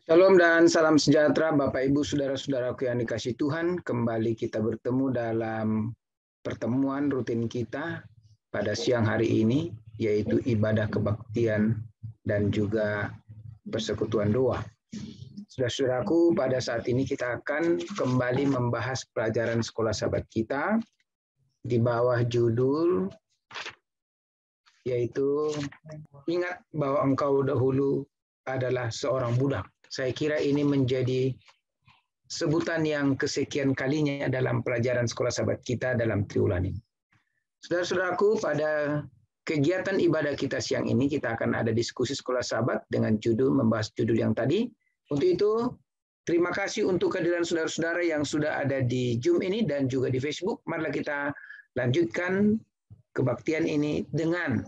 Shalom dan salam sejahtera Bapak Ibu Saudara-saudaraku yang dikasihi Tuhan. Kembali kita bertemu dalam pertemuan rutin kita pada siang hari ini, yaitu ibadah kebaktian dan juga persekutuan doa. Saudara-saudaraku, pada saat ini kita akan kembali membahas pelajaran sekolah sahabat kita di bawah judul yaitu ingat bahwa engkau dahulu adalah seorang budak. Saya kira ini menjadi sebutan yang kesekian kalinya dalam pelajaran sekolah sahabat kita dalam triwulan ini. Saudara-saudaraku, pada kegiatan ibadah kita siang ini kita akan ada diskusi sekolah sahabat dengan judul membahas judul yang tadi. Untuk itu, terima kasih untuk kehadiran saudara-saudara yang sudah ada di Zoom ini dan juga di Facebook. Marilah kita lanjutkan kebaktian ini dengan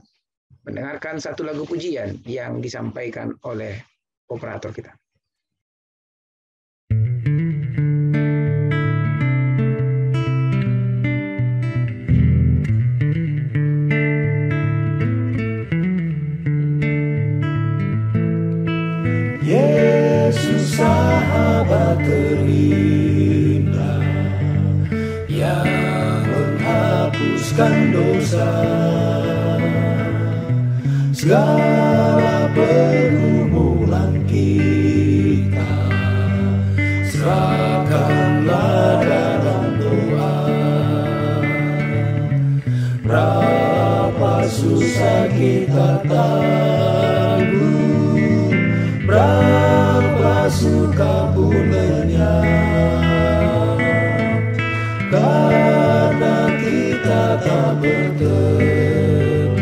mendengarkan satu lagu pujian yang disampaikan oleh operator kita. Yesus sahabat terindah yang menghapuskan dosa, segala pergumulan kita serahkanlah dalam doa. Berapa susah kita tanggung, berapa suka pun lenyap, karena kita tak berteduh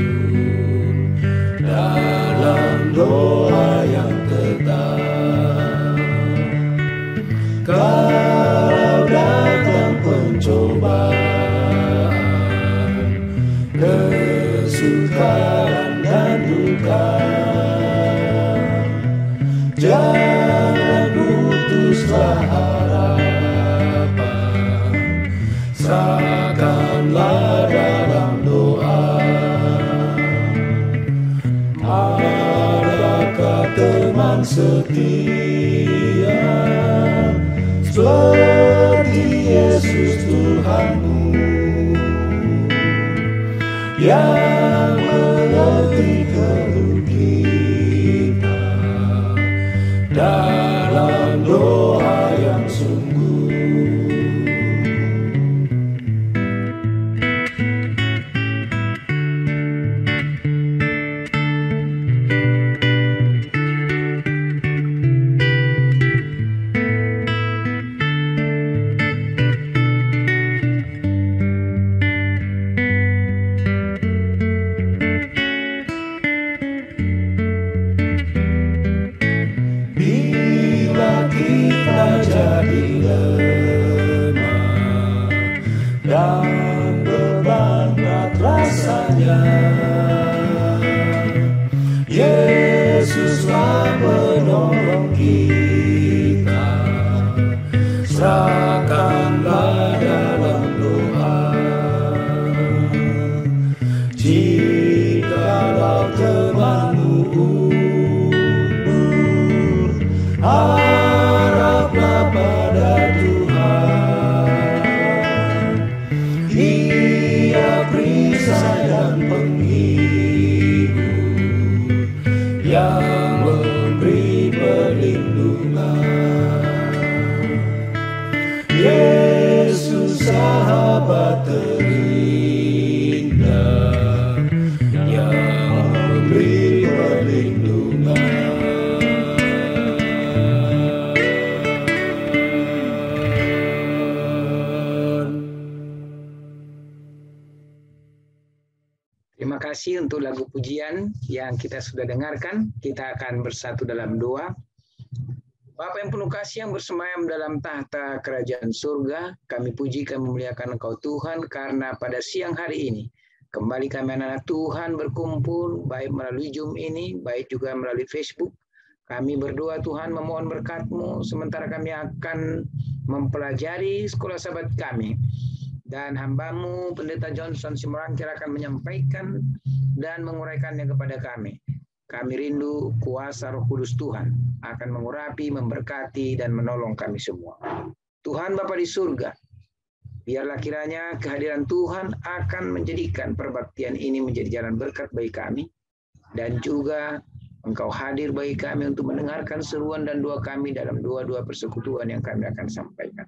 dalam doa yang tetap. Kalau datang pencobaan, kesukaran dan duka, jangan putuslah harapan, serahkanlah dalam doa. Adakah teman setia seperti Yesus Tuhanmu, yang mengerti keluh kita dalam doa yang sungguh? Bila kita jadi lemah dan beban berat rasanya, Yesuslah penolong kita, serahkanlah dalam doa. Jikalau temanmu undur, haraplah pada Tuhan. Dia perisai dan penghibur yang memberi perlindungan. Yesus sahabat terindah yang memberi perlindungan. Terima kasih untuk lagu pujian yang kita sudah dengarkan. Kita akan bersatu dalam doa. Bapa yang penuh kasih yang bersemayam dalam tahta kerajaan surga, kami puji, kami memuliakan Engkau Tuhan, karena pada siang hari ini kembali kami anak-anak Tuhan berkumpul, baik melalui Zoom ini, baik juga melalui Facebook. Kami berdoa Tuhan memohon berkat-Mu, sementara kami akan mempelajari sekolah sahabat kami. Dan hamba-Mu, Pendeta Johnson Simorangkir, akan menyampaikan dan menguraikannya kepada kami. Kami rindu kuasa Roh Kudus Tuhan akan mengurapi, memberkati, dan menolong kami semua. Tuhan Bapa di surga, biarlah kiranya kehadiran Tuhan akan menjadikan perbaktian ini menjadi jalan berkat bagi kami, dan juga Engkau hadir bagi kami untuk mendengarkan seruan dan doa kami dalam doa-doa persekutuan yang kami akan sampaikan.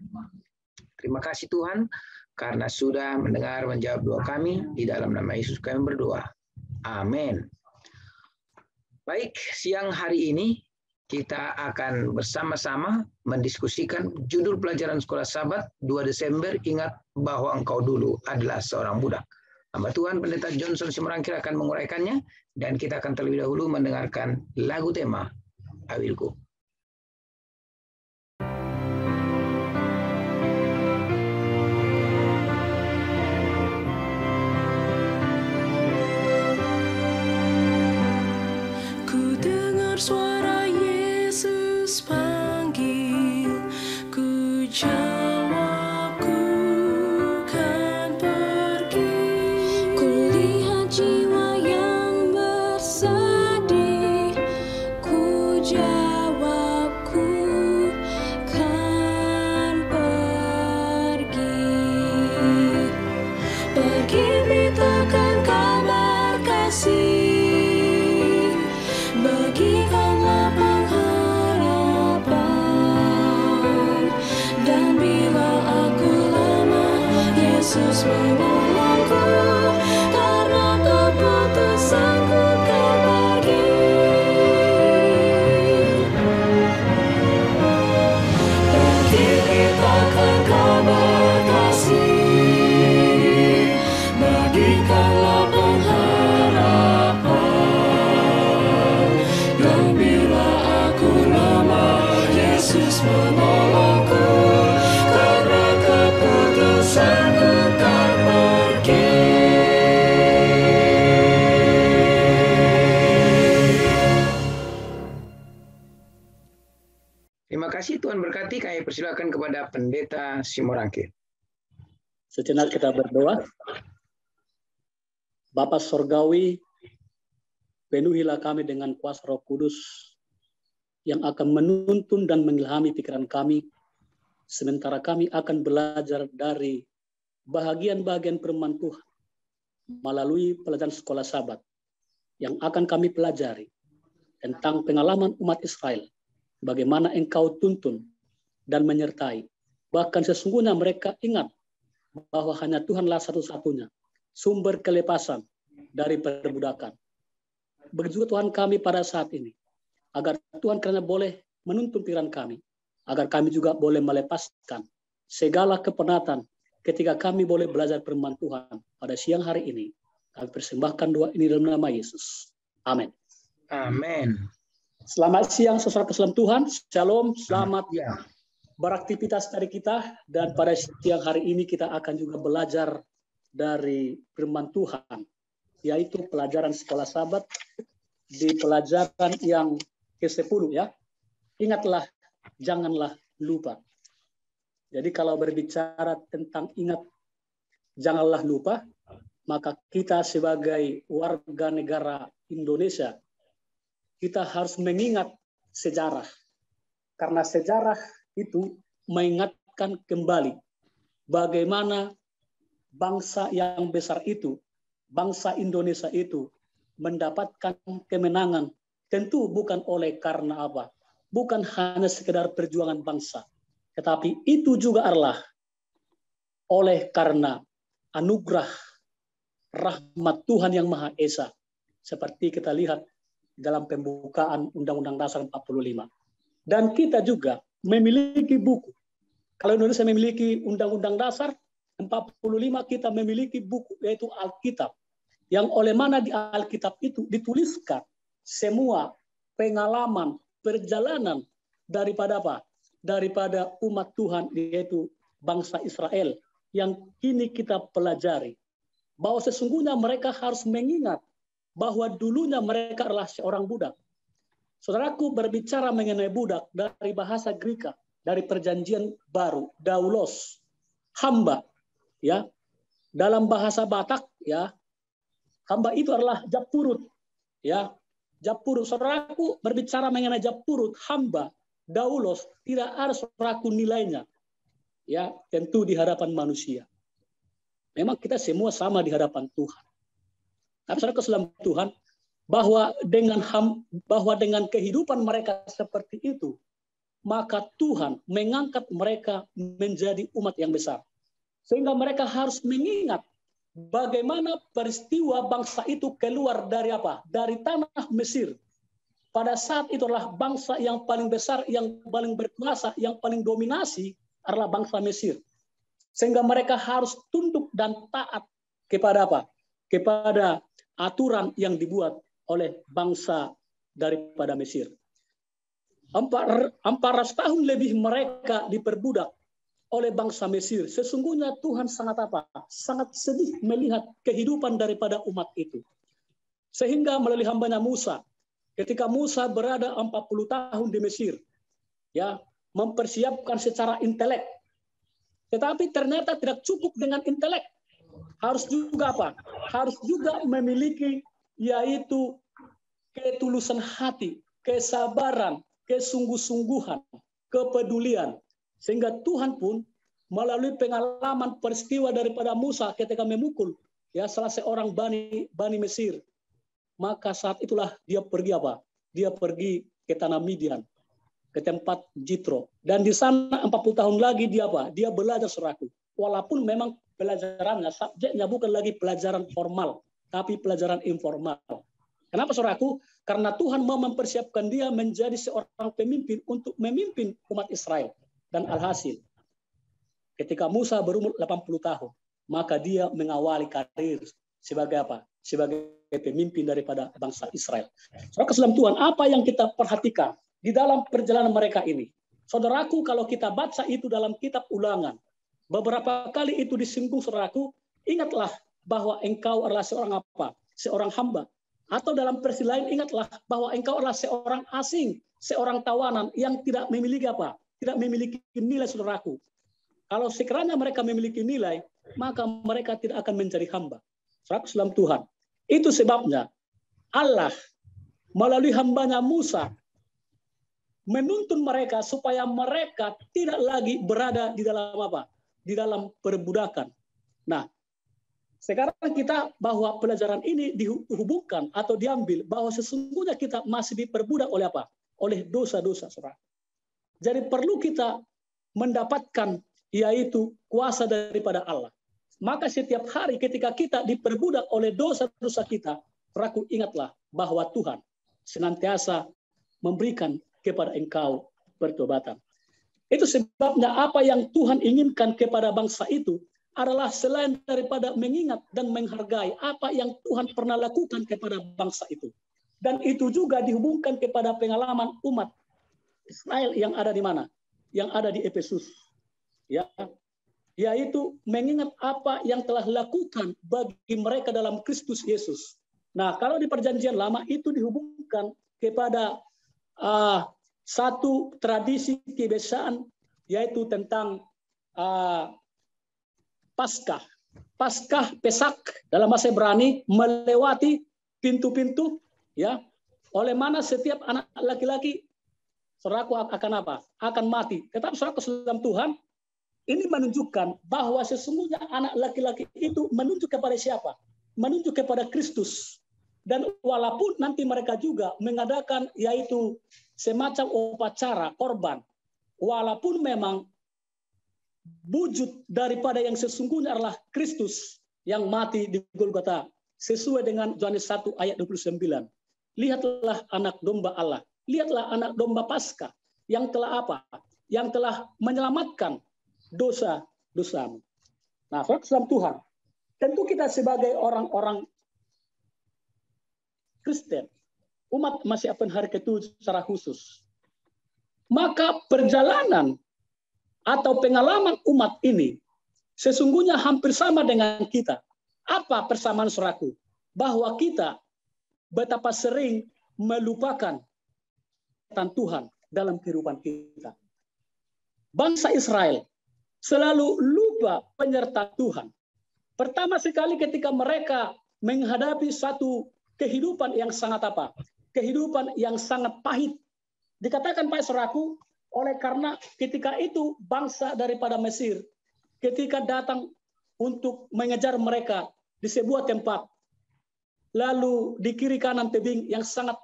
Terima kasih Tuhan, karena sudah mendengar menjawab doa kami. Di dalam nama Yesus kami berdoa. Amin. Baik, siang hari ini kita akan bersama-sama mendiskusikan judul pelajaran Sekolah Sabat 2 Desember, ingat bahwa engkau dulu adalah seorang budak. Hamba Tuhan Pendeta Johnson Simorangkir akan menguraikannya, dan kita akan terlebih dahulu mendengarkan lagu tema I Will Go. Suara Yesus panggil, ku jawab ku kan pergi. Ku lihat jiwa yang bersedih, ku jawab ku kan pergi. Pergi beritakan kabar kasih, bagikanlah pengharapan, dan bila aku lemah, Yesus menolongku, karena keputusanku kan pergi. Pergi beritakan kabar kasih, bagikanlah pengharapan, dan bila aku lemah, Yesus menolongku, karena keputusanku kan pergi. Terima kasih, Tuhan berkati. Kami persilakan kepada Pendeta Simorangkir. Sejenak kita berdoa. Bapa Sorgawi, penuhilah kami dengan kuasa Roh Kudus yang akan menuntun dan mengilhami pikiran kami, sementara kami akan belajar dari bahagian-bahagian firman Tuhan melalui pelajaran Sekolah Sabat yang akan kami pelajari tentang pengalaman umat Israel, bagaimana Engkau tuntun dan menyertai. Bahkan sesungguhnya mereka ingat bahwa hanya Tuhanlah satu-satunya sumber kelepasan dari perbudakan. Begitu Tuhan kami pada saat ini, agar Tuhan karena boleh menuntun pikiran kami, agar kami juga boleh melepaskan segala kepenatan ketika kami boleh belajar firman Tuhan pada siang hari ini. Kami persembahkan doa ini dalam nama Yesus. Amin. Amin. Selamat siang saudara keselam Tuhan. Shalom, selamat beraktivitas dari kita. Dan pada siang hari ini kita akan juga belajar dari firman Tuhan, yaitu pelajaran Sekolah Sabat di pelajaran yang ke-10 ya. Ingatlah, janganlah lupa. Jadi kalau berbicara tentang ingat, janganlah lupa, maka kita sebagai warga negara Indonesia, kita harus mengingat sejarah. Karena sejarah itu mengingatkan kembali bagaimana bangsa yang besar itu, bangsa Indonesia itu mendapatkan kemenangan. Tentu bukan oleh karena apa? Bukan hanya sekedar perjuangan bangsa, tetapi itu juga adalah oleh karena anugerah rahmat Tuhan yang Maha Esa. Seperti kita lihat dalam pembukaan Undang-Undang Dasar 45. Dan kita juga memiliki buku. Kalau Indonesia memiliki Undang-Undang Dasar 45, kita memiliki buku, yaitu Alkitab. Yang oleh mana di Alkitab itu dituliskan semua pengalaman, perjalanan daripada apa? Daripada umat Tuhan, yaitu bangsa Israel. Yang kini kita pelajari. Bahwa sesungguhnya mereka harus mengingat bahwa dulunya mereka adalah seorang budak. Saudaraku, berbicara mengenai budak dari bahasa Greka, dari perjanjian baru, daulos, hamba, ya. Dalam bahasa Batak, ya, hamba itu adalah japurut, ya. Japurut, saudaraku, berbicara mengenai Japurut, hamba, daulos, tidak ada saudaraku nilainya. Ya, tentu di hadapan manusia. Memang kita semua sama di hadapan Tuhan. Tapi saudara keselam Tuhan, bahwa dengan kehidupan mereka seperti itu, maka Tuhan mengangkat mereka menjadi umat yang besar. Sehingga mereka harus mengingat bagaimana peristiwa bangsa itu keluar dari apa? Dari tanah Mesir. Pada saat itu adalah bangsa yang paling besar, yang paling berkuasa, yang paling dominasi adalah bangsa Mesir. Sehingga mereka harus tunduk dan taat kepada apa? Kepada aturan yang dibuat oleh bangsa daripada Mesir. 400 tahun lebih mereka diperbudak oleh bangsa Mesir. Sesungguhnya Tuhan sangat apa? Sangat sedih melihat kehidupan daripada umat itu. Sehingga melalui hambanya Musa, ketika Musa berada 40 tahun di Mesir, ya, mempersiapkan secara intelek. Tetapi ternyata tidak cukup dengan intelek. Harus juga apa? Harus juga memiliki yaitu ketulusan hati, kesabaran, kesungguh-sungguhan, kepedulian. Sehingga Tuhan pun melalui pengalaman peristiwa daripada Musa ketika memukul ya salah seorang Bani Mesir. Maka saat itulah dia pergi apa? Dia pergi ke tanah Midian, ke tempat Jitro. Dan di sana 40 tahun lagi dia apa? Dia belajar saudaraku. Walaupun memang pelajarannya, subjeknya bukan lagi pelajaran formal, tapi pelajaran informal. Kenapa saudaraku? Karena Tuhan mau mempersiapkan dia menjadi seorang pemimpin untuk memimpin umat Israel. Dan alhasil, ketika Musa berumur 80 tahun, maka dia mengawali karir sebagai apa? Sebagai pemimpin daripada bangsa Israel. Saudara keselam Tuhan, apa yang kita perhatikan di dalam perjalanan mereka ini? Saudaraku, kalau kita baca itu dalam kitab Ulangan, beberapa kali itu disinggung saudaraku, ingatlah bahwa engkau adalah seorang apa? Seorang hamba. Atau dalam versi lain, ingatlah bahwa engkau adalah seorang asing, seorang tawanan yang tidak memiliki apa? Tidak memiliki nilai saudaraku. Kalau sekiranya mereka memiliki nilai, maka mereka tidak akan menjadi hamba. Saudara keselam Tuhan. Itu sebabnya Allah melalui hambanya Musa menuntun mereka supaya mereka tidak lagi berada di dalam apa? Di dalam perbudakan. Nah, sekarang kita bahwa pelajaran ini dihubungkan atau diambil bahwa sesungguhnya kita masih diperbudak oleh apa? Oleh dosa-dosa, saudara. Jadi perlu kita mendapatkan yaitu kuasa daripada Allah. Maka setiap hari ketika kita diperbudak oleh dosa-dosa kita, saudaraku, ingatlah bahwa Tuhan senantiasa memberikan kepada engkau pertobatan. Itu sebabnya apa yang Tuhan inginkan kepada bangsa itu adalah selain daripada mengingat dan menghargai apa yang Tuhan pernah lakukan kepada bangsa itu. Dan itu juga dihubungkan kepada pengalaman umat Israel yang ada di mana? Yang ada di Efesus. Ya, yaitu mengingat apa yang telah lakukan bagi mereka dalam Kristus Yesus. Nah, kalau di perjanjian lama itu dihubungkan kepada satu tradisi kebiasaan, yaitu tentang Paskah. Paskah Pesak dalam bahasa Ibrani, melewati pintu-pintu, ya, oleh mana setiap anak laki-laki saudaraku akan apa? Akan mati. Tetapi saudara keselam Tuhan, ini menunjukkan bahwa sesungguhnya anak laki-laki itu menunjuk kepada siapa? Menunjuk kepada Kristus. Dan walaupun nanti mereka juga mengadakan yaitu semacam upacara korban, walaupun memang wujud daripada yang sesungguhnya adalah Kristus yang mati di Golgota, sesuai dengan Yohanes 1 ayat 29. Lihatlah anak domba Allah. Lihatlah anak domba Paskah yang telah apa? Yang telah menyelamatkan dosa-dosamu. Nah, saudara Tuhan, tentu kita sebagai orang-orang Kristen, umat Masih Hari ke-7 secara khusus, maka perjalanan atau pengalaman umat ini sesungguhnya hampir sama dengan kita. Apa persamaan saudaraku? Bahwa kita betapa sering melupakan Tuhan dalam kehidupan kita. Bangsa Israel selalu lupa penyertaan Tuhan. Pertama sekali ketika mereka menghadapi satu kehidupan yang sangat apa? kehidupan yang sangat pahit. Dikatakan Pak Saudaraku, oleh karena ketika itu bangsa daripada Mesir, ketika datang untuk mengejar mereka di sebuah tempat, lalu di kiri kanan tebing yang sangat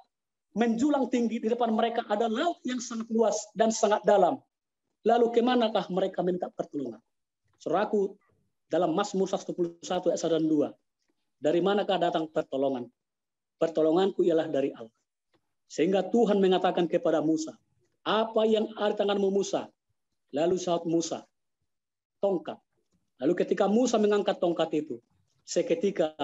menjulang tinggi, di depan mereka ada laut yang sangat luas dan sangat dalam. Lalu kemanakah mereka minta pertolongan? Saudaraku, dalam Mazmur 111 ayat 1 dan 2, dari manakah datang pertolongan? Pertolonganku ialah dari Allah. Sehingga Tuhan mengatakan kepada Musa, apa yang ada di tanganmu Musa? Lalu sahut Musa, tongkat. Lalu ketika Musa mengangkat tongkat itu, seketika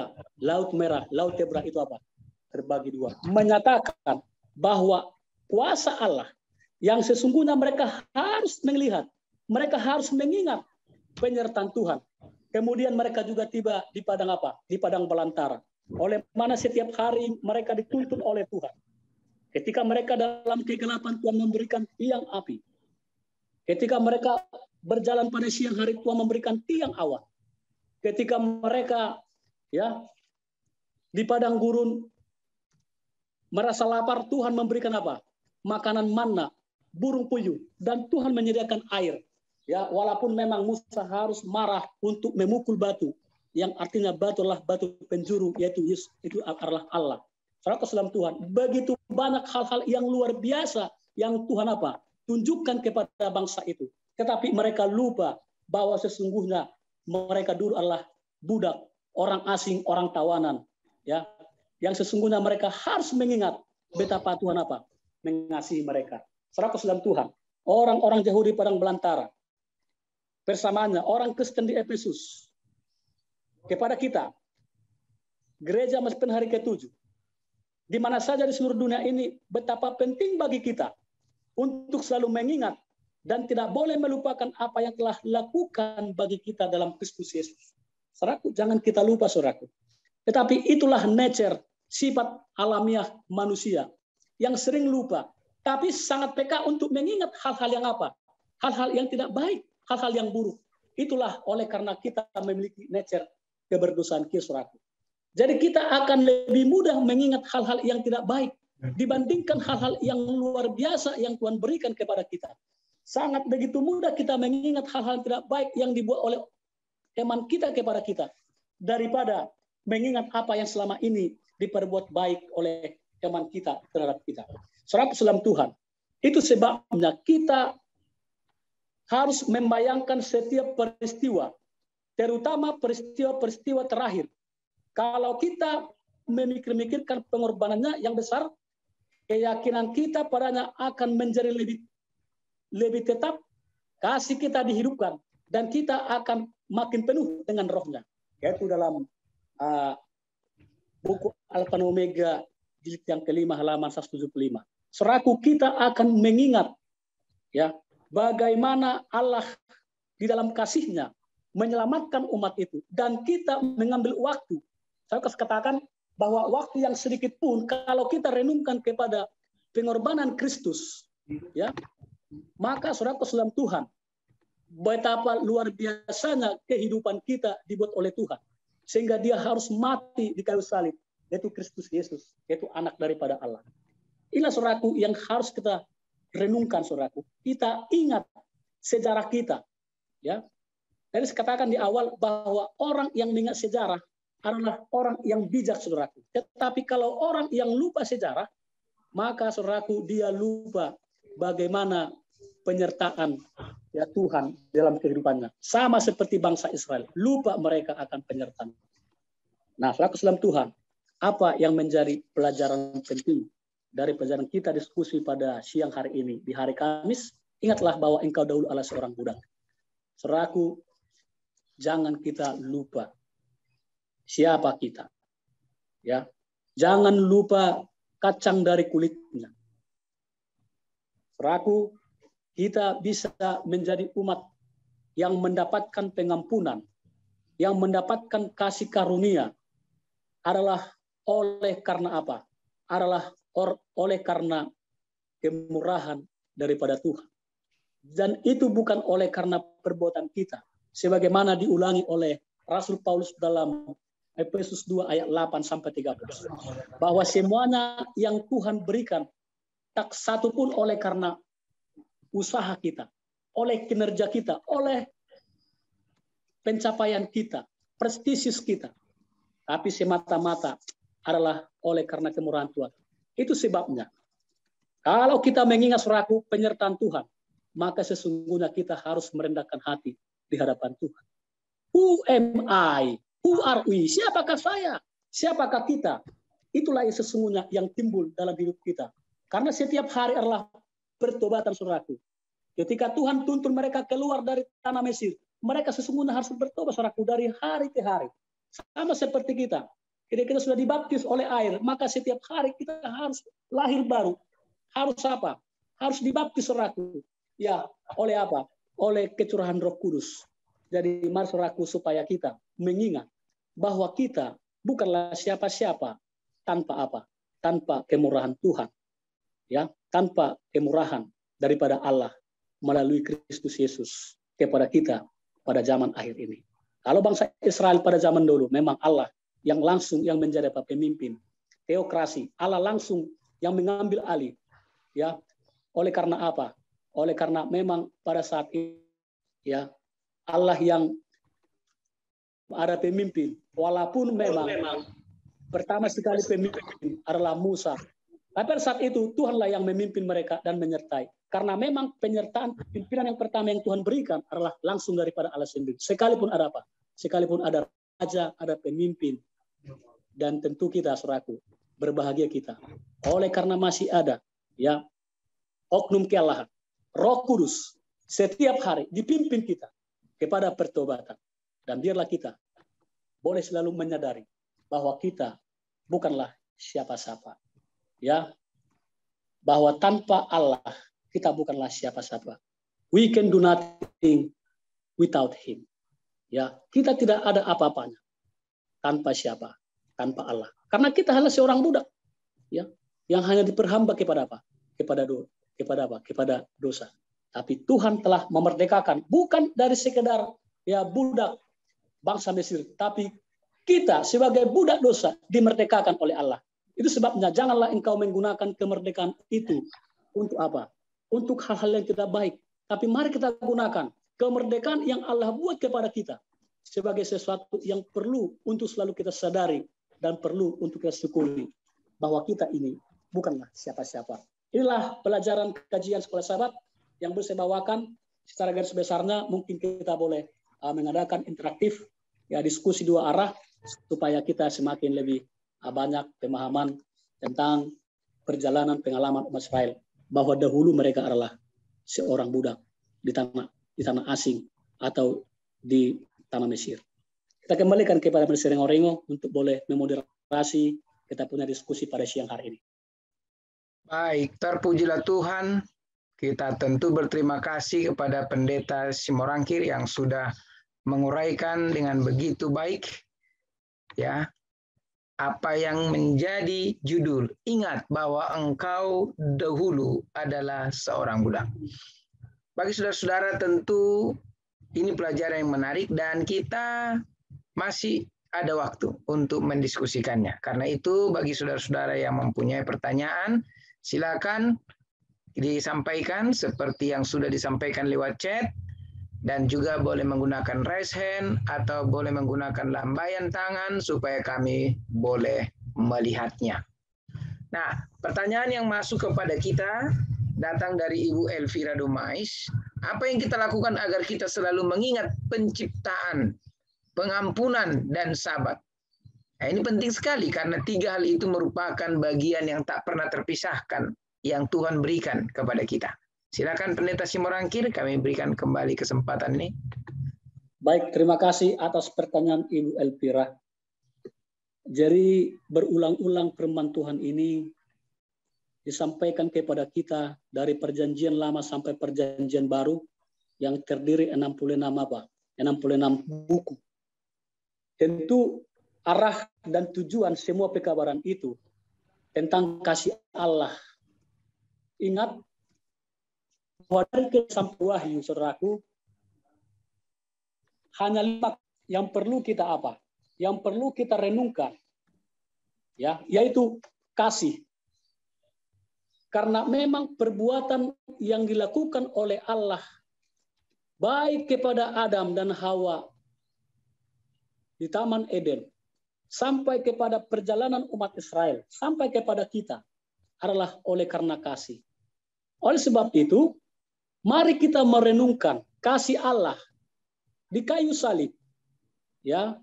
Laut Merah, Laut Tebra itu apa? Terbagi dua. Menyatakan bahwa kuasa Allah yang sesungguhnya mereka harus melihat, mereka harus mengingat penyertaan Tuhan. Kemudian mereka juga tiba di padang apa? Di padang belantara. Oleh mana setiap hari mereka dituntun oleh Tuhan. Ketika mereka dalam kegelapan, Tuhan memberikan tiang api. Ketika mereka berjalan pada siang hari, Tuhan memberikan tiang awan. Ketika mereka di padang gurun merasa lapar, Tuhan memberikan apa? Makanan manna, burung puyuh, dan Tuhan menyediakan air. Ya, walaupun memang Musa harus marah untuk memukul batu, yang artinya batu adalah batu penjuru, yaitu Yesus, itu adalah Allah. Saudara keselam Tuhan, begitu banyak hal-hal yang luar biasa yang Tuhan apa? Tunjukkan kepada bangsa itu. Tetapi mereka lupa bahwa sesungguhnya mereka dulu adalah budak, orang asing, orang tawanan. Ya, yang sesungguhnya mereka harus mengingat betapa Tuhan apa? Mengasihi mereka. Saudara keselam Tuhan, orang-orang Yahudi padang belantara, bersamaannya orang Kristen di Efesus, kepada kita, gereja Maspen hari ke-7, di mana saja di seluruh dunia ini, betapa penting bagi kita untuk selalu mengingat dan tidak boleh melupakan apa yang telah lakukan bagi kita dalam Kristus Yesus. Saudaraku, jangan kita lupa, saudaraku. Tetapi itulah nature, sifat alamiah manusia yang sering lupa, tapi sangat peka untuk mengingat hal-hal yang apa? Hal-hal yang tidak baik, hal-hal yang buruk. Itulah oleh karena kita memiliki nature keberdosaan kita, saudaraku. Jadi kita akan lebih mudah mengingat hal-hal yang tidak baik dibandingkan hal-hal yang luar biasa yang Tuhan berikan kepada kita. Sangat begitu mudah kita mengingat hal-hal tidak baik yang dibuat oleh teman kita kepada kita daripada mengingat apa yang selama ini diperbuat baik oleh teman kita terhadap kita. Saudara keselam Tuhan, itu sebabnya kita harus membayangkan setiap peristiwa, terutama peristiwa-peristiwa terakhir. Kalau kita memikirkan pengorbanannya yang besar, keyakinan kita padanya akan menjadi lebih tetap, kasih kita dihidupkan, dan kita akan makin penuh dengan rohnya. Yaitu dalam buku Alfa dan Omega, jilid yang kelima, halaman 175. Seraku kita akan mengingat ya bagaimana Allah di dalam kasihnya menyelamatkan umat itu, dan kita mengambil waktu. Saya katakan bahwa waktu yang sedikit pun kalau kita renungkan kepada pengorbanan Kristus, ya, maka saudara keselam Tuhan, betapa luar biasanya kehidupan kita dibuat oleh Tuhan, sehingga Dia harus mati di kayu salib, yaitu Kristus Yesus, yaitu anak daripada Allah. Inilah saudaraku yang harus kita renungkan, saudaraku. Kita ingat sejarah kita, ya. Jadi saya katakan di awal bahwa orang yang mengingat sejarah adalah orang yang bijak, saudaraku. Tetapi kalau orang yang lupa sejarah, maka saudaraku dia lupa bagaimana penyertaan ya Tuhan dalam kehidupannya. Sama seperti bangsa Israel, lupa mereka akan penyertaan. Nah, saudaraku dalam Tuhan, apa yang menjadi pelajaran penting dari pelajaran kita diskusi pada siang hari ini di hari Kamis? Ingatlah bahwa engkau dahulu adalah seorang budak. Saudaraku, jangan kita lupa siapa kita. Ya. Jangan lupa kacang dari kulitnya. Saudaraku, kita bisa menjadi umat yang mendapatkan pengampunan, yang mendapatkan kasih karunia adalah oleh karena apa? Adalah oleh karena kemurahan daripada Tuhan. Dan itu bukan oleh karena perbuatan kita. Sebagaimana diulangi oleh Rasul Paulus dalam Efesus 2 ayat 8 sampai 13. Bahwa semuanya yang Tuhan berikan tak satu pun oleh karena usaha kita, oleh kinerja kita, oleh pencapaian kita, prestisius kita, tapi semata-mata adalah oleh karena kemurahan Tuhan. Itu sebabnya kalau kita mengingat saudaraku penyertaan Tuhan, maka sesungguhnya kita harus merendahkan hati di hadapan Tuhan. Who am I? Who are we? Siapakah saya? Siapakah kita? Itulah yang sesungguhnya yang timbul dalam hidup kita. Karena setiap hari adalah pertobatan saudaraku. Ketika Tuhan tuntun mereka keluar dari tanah Mesir, mereka sesungguhnya harus bertobat saudaraku dari hari ke hari. Sama seperti kita. Ketika kita sudah dibaptis oleh air, maka setiap hari kita harus lahir baru. Harus apa? Harus dibaptis saudaraku. Ya, oleh apa? Oleh kecurahan Roh Kudus. Jadi mari saudaraku supaya kita mengingat bahwa kita bukanlah siapa-siapa tanpa apa? Tanpa kemurahan Tuhan. Ya, tanpa kemurahan daripada Allah melalui Kristus Yesus kepada kita pada zaman akhir ini. Kalau bangsa Israel pada zaman dulu memang Allah yang langsung yang menjadi pemimpin. Teokrasi, Allah langsung yang mengambil alih. Ya, oleh karena apa? Oleh karena memang pada saat ini ya Allah yang ada pemimpin, walaupun memang pertama sekali pemimpin adalah Musa. Tapi pada saat itu Tuhanlah yang memimpin mereka dan menyertai. Karena memang penyertaan pimpinan yang pertama yang Tuhan berikan adalah langsung daripada Allah sendiri. Sekalipun ada apa? Sekalipun ada raja, ada pemimpin. Dan tentu kita, saudaraku, berbahagia kita. Oleh karena masih ada ya oknum kealahan, Roh Kudus setiap hari dipimpin kita kepada pertobatan. Dan biarlah kita boleh selalu menyadari bahwa kita bukanlah siapa-siapa. Ya, bahwa tanpa Allah kita bukanlah siapa-siapa. We can do nothing without Him. Ya, kita tidak ada apa-apanya tanpa siapa? Tanpa Allah. Karena kita hanya seorang budak, ya, yang hanya diperhamba kepada apa? Kepada apa? Kepada dosa. Tapi Tuhan telah memerdekakan bukan dari sekedar ya budak bangsa Mesir, tapi kita sebagai budak dosa dimerdekakan oleh Allah. Itu sebabnya janganlah engkau menggunakan kemerdekaan itu untuk apa? Untuk hal-hal yang tidak baik. Tapi mari kita gunakan kemerdekaan yang Allah buat kepada kita sebagai sesuatu yang perlu untuk selalu kita sadari dan perlu untuk kita syukuri bahwa kita ini bukanlah siapa-siapa. Inilah pelajaran kajian sekolah sahabat yang bisa saya bawakan secara garis besarnya. Mungkin kita boleh mengadakan interaktif, ya diskusi dua arah supaya kita semakin lebih banyak pemahaman tentang perjalanan pengalaman umat Israel bahwa dahulu mereka adalah seorang budak di tanah asing atau di tanah Mesir. Kita kembalikan kepada Presiden Orengo untuk boleh memoderasi kita punya diskusi pada siang hari ini. Baik, terpujilah Tuhan. Kita tentu berterima kasih kepada Pendeta Simorangkir yang sudah menguraikan dengan begitu baik ya apa yang menjadi judul. Ingat bahwa engkau dahulu adalah seorang budak. Bagi saudara-saudara tentu ini pelajaran yang menarik dan kita masih ada waktu untuk mendiskusikannya. Karena itu bagi saudara-saudara yang mempunyai pertanyaan, silakan disampaikan seperti yang sudah disampaikan lewat chat, dan juga boleh menggunakan raise hand atau boleh menggunakan lambaian tangan supaya kami boleh melihatnya. Nah, pertanyaan yang masuk kepada kita datang dari Ibu Elvira Dumais. Apa yang kita lakukan agar kita selalu mengingat penciptaan, pengampunan, dan sabat? Nah, ini penting sekali karena tiga hal itu merupakan bagian yang tak pernah terpisahkan yang Tuhan berikan kepada kita. Silakan Pendeta Simorangkir, kami berikan kembali kesempatan ini. Baik, terima kasih atas pertanyaan Ibu Elvira. Jadi berulang-ulang firman Tuhan ini disampaikan kepada kita dari perjanjian lama sampai perjanjian baru yang terdiri 66 apa? 66 buku. Tentu arah dan tujuan semua pekabaran itu tentang kasih Allah. Ingat bahwa dari sampai Wahyu, saudaraku, hanya 5 yang perlu kita apa? yang perlu kita renungkan, ya, yaitu kasih. Karena memang perbuatan yang dilakukan oleh Allah baik kepada Adam dan Hawa di Taman Eden, sampai kepada perjalanan umat Israel, sampai kepada kita, adalah oleh karena kasih. Oleh sebab itu, mari kita merenungkan kasih Allah di kayu salib. Ya,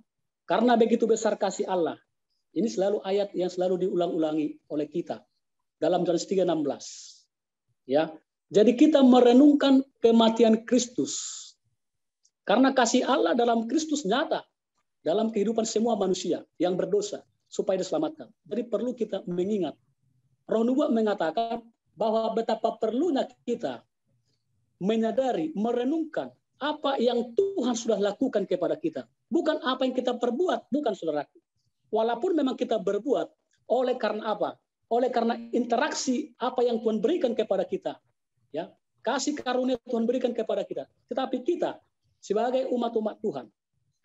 karena begitu besar kasih Allah. Ini selalu ayat yang selalu diulang-ulangi oleh kita dalam Yohanes 3:16. Ya. Jadi kita merenungkan kematian Kristus. Karena kasih Allah dalam Kristus nyata dalam kehidupan semua manusia yang berdosa supaya diselamatkan. Jadi perlu kita mengingat. Roh Nubuat mengatakan bahwa betapa perlunya kita menyadari, merenungkan apa yang Tuhan sudah lakukan kepada kita. Bukan apa yang kita perbuat, bukan saudaraku. Walaupun memang kita berbuat, oleh karena apa? Oleh karena interaksi apa yang Tuhan berikan kepada kita. Ya, kasih karunia Tuhan berikan kepada kita. Tetapi kita sebagai umat-umat Tuhan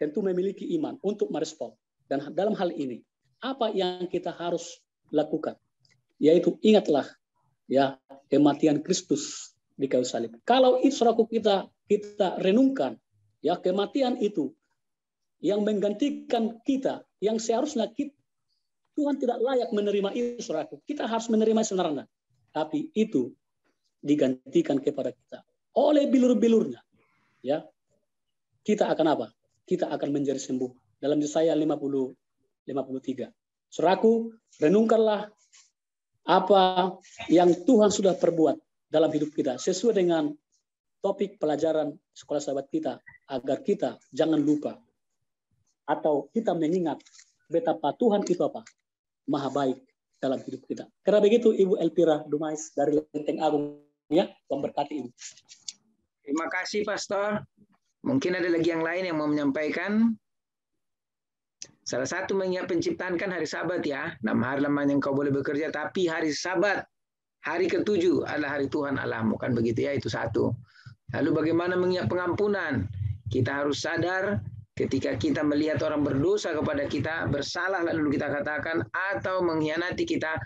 tentu memiliki iman untuk merespon. Dan dalam hal ini, apa yang kita harus lakukan? Yaitu ingatlah ya kematian Kristus di kayu salib. Kalau itu saudaraku kita renungkan ya kematian itu yang menggantikan kita, yang seharusnya Tuhan tidak layak menerima itu saudaraku. Kita harus menerima sebenarnya. Tapi itu digantikan kepada kita oleh bilur-bilurnya. Ya. Kita akan apa? Kita akan menjadi sembuh. Dalam Yesaya 50:53. Saudaraku, renungkanlah apa yang Tuhan sudah perbuat dalam hidup kita sesuai dengan topik pelajaran sekolah sahabat kita, agar kita jangan lupa atau kita mengingat betapa Tuhan itu apa? Maha baik dalam hidup kita. Karena begitu Ibu Elvira Dumais dari Lenteng Agung ya, memberkati Ibu. Terima kasih Pastor. Mungkin ada lagi yang lain yang mau menyampaikan. Salah satu mengingat penciptaan kan hari Sabat ya. 6 hari lamanya engkau boleh bekerja, tapi hari Sabat, hari ke-7 adalah hari Tuhan Allahmu. Kan begitu ya, itu satu. Lalu bagaimana mengingat pengampunan? Kita harus sadar ketika kita melihat orang berdosa kepada kita, bersalah lalu kita katakan, atau mengkhianati kita,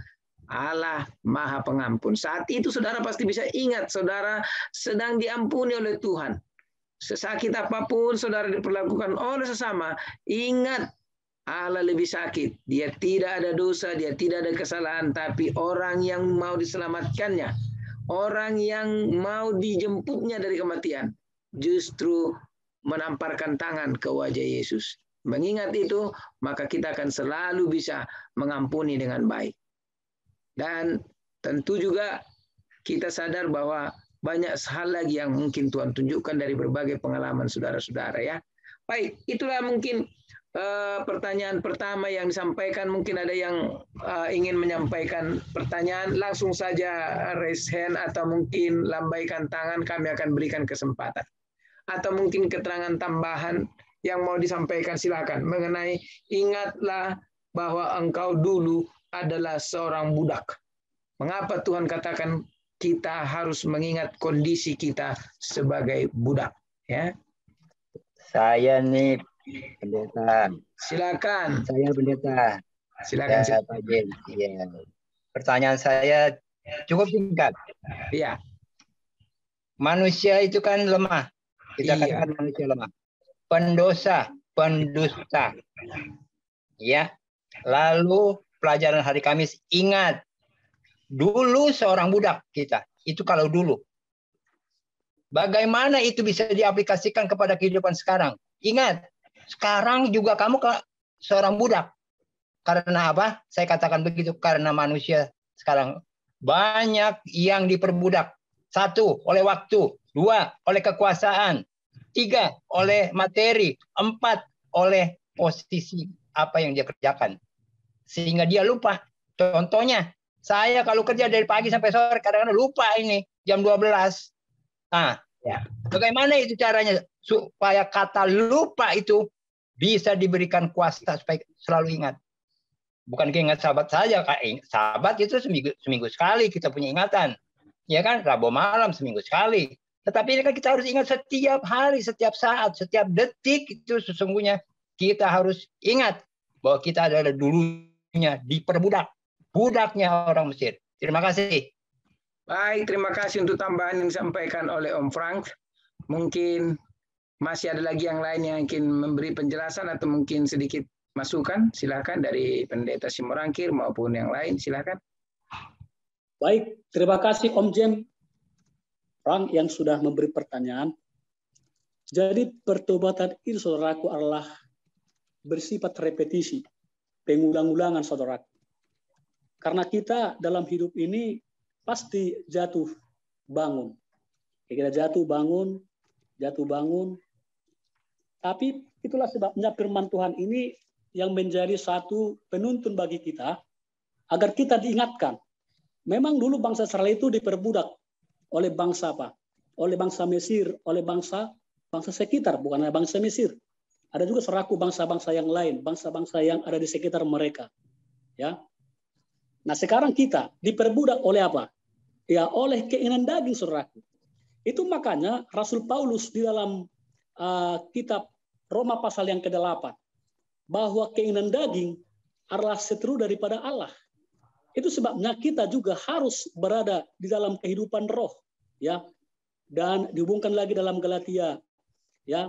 Allah Maha Pengampun. Saat itu saudara pasti bisa ingat, saudara sedang diampuni oleh Tuhan. Sesakit apapun saudara diperlakukan oleh sesama, ingat Allah lebih sakit. Dia tidak ada dosa, dia tidak ada kesalahan, tapi orang yang mau diselamatkannya, orang yang mau dijemputnya dari kematian, justru menamparkan tangan ke wajah Yesus. Mengingat itu, maka kita akan selalu bisa mengampuni dengan baik. Dan tentu juga kita sadar bahwa banyak hal lagi yang mungkin Tuhan tunjukkan dari berbagai pengalaman saudara-saudara ya. Baik, itulah mungkin pertanyaan pertama yang disampaikan. Mungkin ada yang ingin menyampaikan pertanyaan, langsung saja raise hand atau mungkin lambaikan tangan, kami akan berikan kesempatan. Atau mungkin keterangan tambahan yang mau disampaikan, silakan. Mengenai ingatlah bahwa engkau dulu adalah seorang budak. Mengapa Tuhan katakan kita harus mengingat kondisi kita sebagai budak? Ya. Saya nih pendeta. Silakan. Saya pendeta. Silakan. Ya, Pak Jen. Ya. Pertanyaan saya cukup singkat. Iya. Manusia itu kan lemah. Kita katakan manusia lemah. Pendosa, pendusta. Ya. Lalu pelajaran hari Kamis, ingat dulu seorang budak kita. Itu kalau dulu. Bagaimana itu bisa diaplikasikan kepada kehidupan sekarang? Ingat, sekarang juga kamu seorang budak. Karena apa? Saya katakan begitu. Karena manusia sekarang banyak yang diperbudak. 1, oleh waktu. 2, oleh kekuasaan. 3, oleh materi. 4, oleh posisi apa yang dia kerjakan. Sehingga dia lupa. Contohnya, saya kalau kerja dari pagi sampai sore, kadang-kadang lupa ini. Jam 12. Nah, ya. Bagaimana itu caranya supaya kata lupa itu bisa diberikan kuasa supaya selalu ingat. Bukan ingat Sabat saja, Kak. Sabat itu seminggu sekali kita punya ingatan. Ya kan? Rabu malam seminggu sekali. Tetapi ini kan kita harus ingat setiap hari, setiap saat, setiap detik itu sesungguhnya kita harus ingat bahwa kita adalah dulunya diperbudak, budaknya orang Mesir. Terima kasih. Baik, terima kasih untuk tambahan yang disampaikan oleh Om Frank. Mungkin masih ada lagi yang lain yang ingin memberi penjelasan atau mungkin sedikit masukan. Silakan dari Pendeta Simorangkir maupun yang lain. Silakan. Baik, terima kasih Om Jem Frank yang sudah memberi pertanyaan. Jadi pertobatan ini saudaraku adalah bersifat repetisi, pengulang-ulangan saudaraku. Karena kita dalam hidup ini pasti jatuh bangun. Kita jatuh bangun. Tapi itulah sebabnya firman Tuhan ini yang menjadi satu penuntun bagi kita agar kita diingatkan. Memang dulu bangsa Israel itu diperbudak oleh bangsa apa? Oleh bangsa Mesir, oleh bangsa sekitar, bukan hanya bangsa Mesir. Ada juga seraku bangsa-bangsa yang lain, bangsa-bangsa yang ada di sekitar mereka. Ya. Nah, sekarang kita diperbudak oleh apa? Ya, oleh keinginan daging, saudaraku. Itu makanya Rasul Paulus di dalam kitab Roma pasal yang ke-8 bahwa keinginan daging adalah seteru daripada Allah. Itu sebabnya kita juga harus berada di dalam kehidupan roh, ya. Dan dihubungkan lagi dalam Galatia ya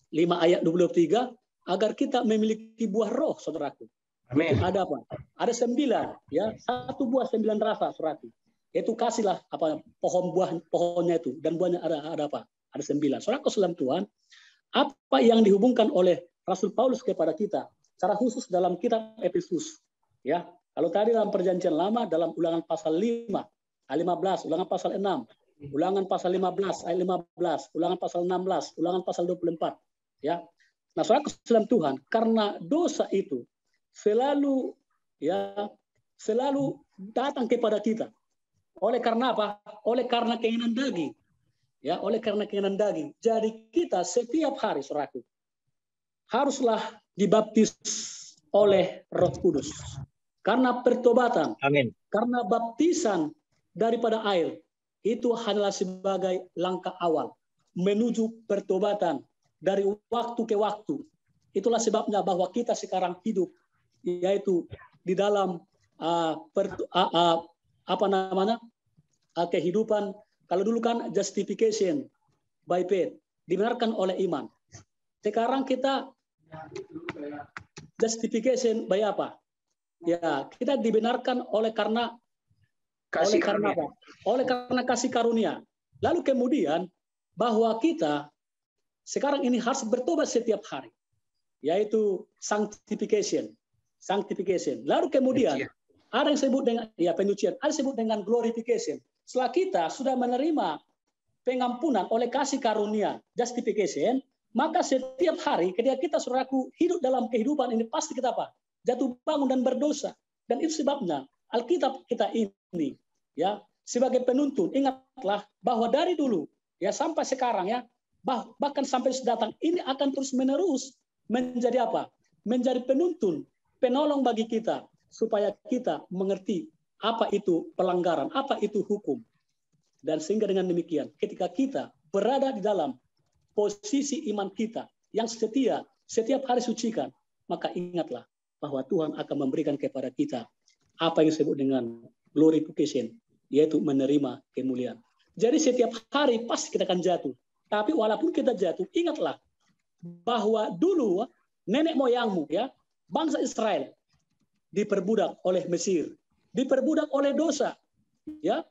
5 ayat 23 agar kita memiliki buah roh, saudaraku. Amin. Ada apa? Ada 9 ya, 1 buah 9 rasa, saudaraku. Itu kasihlah apa pohonnya itu dan buahnya ada apa? Ada 9. Saudaraku dalam Tuhan, apa yang dihubungkan oleh Rasul Paulus kepada kita secara khusus dalam kitab Efesus ya. Kalau tadi dalam perjanjian lama dalam Ulangan pasal 5 ayat 15, Ulangan pasal 6, Ulangan pasal 15 ayat 15, Ulangan pasal 16, Ulangan pasal 24 ya. Nah, saudara dalam Tuhan, karena dosa itu selalu datang kepada kita. Oleh karena apa? Oleh karena keinginan daging. Ya, oleh karena keinginan daging. Jadi kita setiap hari, saudaraku, haruslah dibaptis oleh Roh Kudus. Karena pertobatan, Amin. karena baptisan daripada air, itu adalah sebagai langkah awal menuju pertobatan dari waktu ke waktu. Itulah sebabnya bahwa kita sekarang hidup, yaitu di dalam kehidupan. Kalau dulu kan justification by faith, dibenarkan oleh iman. Sekarang kita justification by apa? Ya, kita dibenarkan oleh karena apa? Oleh karena kasih karunia. Lalu kemudian bahwa kita sekarang ini harus bertobat setiap hari, yaitu sanctification. Lalu kemudian ada yang disebut dengan penyucian, ada yang disebut dengan glorification. Setelah kita sudah menerima pengampunan oleh kasih karunia, justification, maka setiap hari ketika kita saudaraku hidup dalam kehidupan ini pasti kita apa? Jatuh bangun dan berdosa. Dan itu sebabnya Alkitab kita ini ya sebagai penuntun, ingatlah bahwa dari dulu ya sampai sekarang ya bahkan sampai sedatang ini akan terus menerus menjadi apa? Menjadi penuntun, penolong bagi kita supaya kita mengerti apa itu pelanggaran, apa itu hukum. Dan sehingga dengan demikian ketika kita berada di dalam posisi iman kita yang setia setiap hari sucikan, maka ingatlah bahwa Tuhan akan memberikan kepada kita apa yang disebut dengan glorification, yaitu menerima kemuliaan. Jadi setiap hari pasti kita akan jatuh. Tapi walaupun kita jatuh, ingatlah bahwa dulu nenek moyangmu ya, bangsa Israel diperbudak oleh Mesir, diperbudak oleh dosa, ya.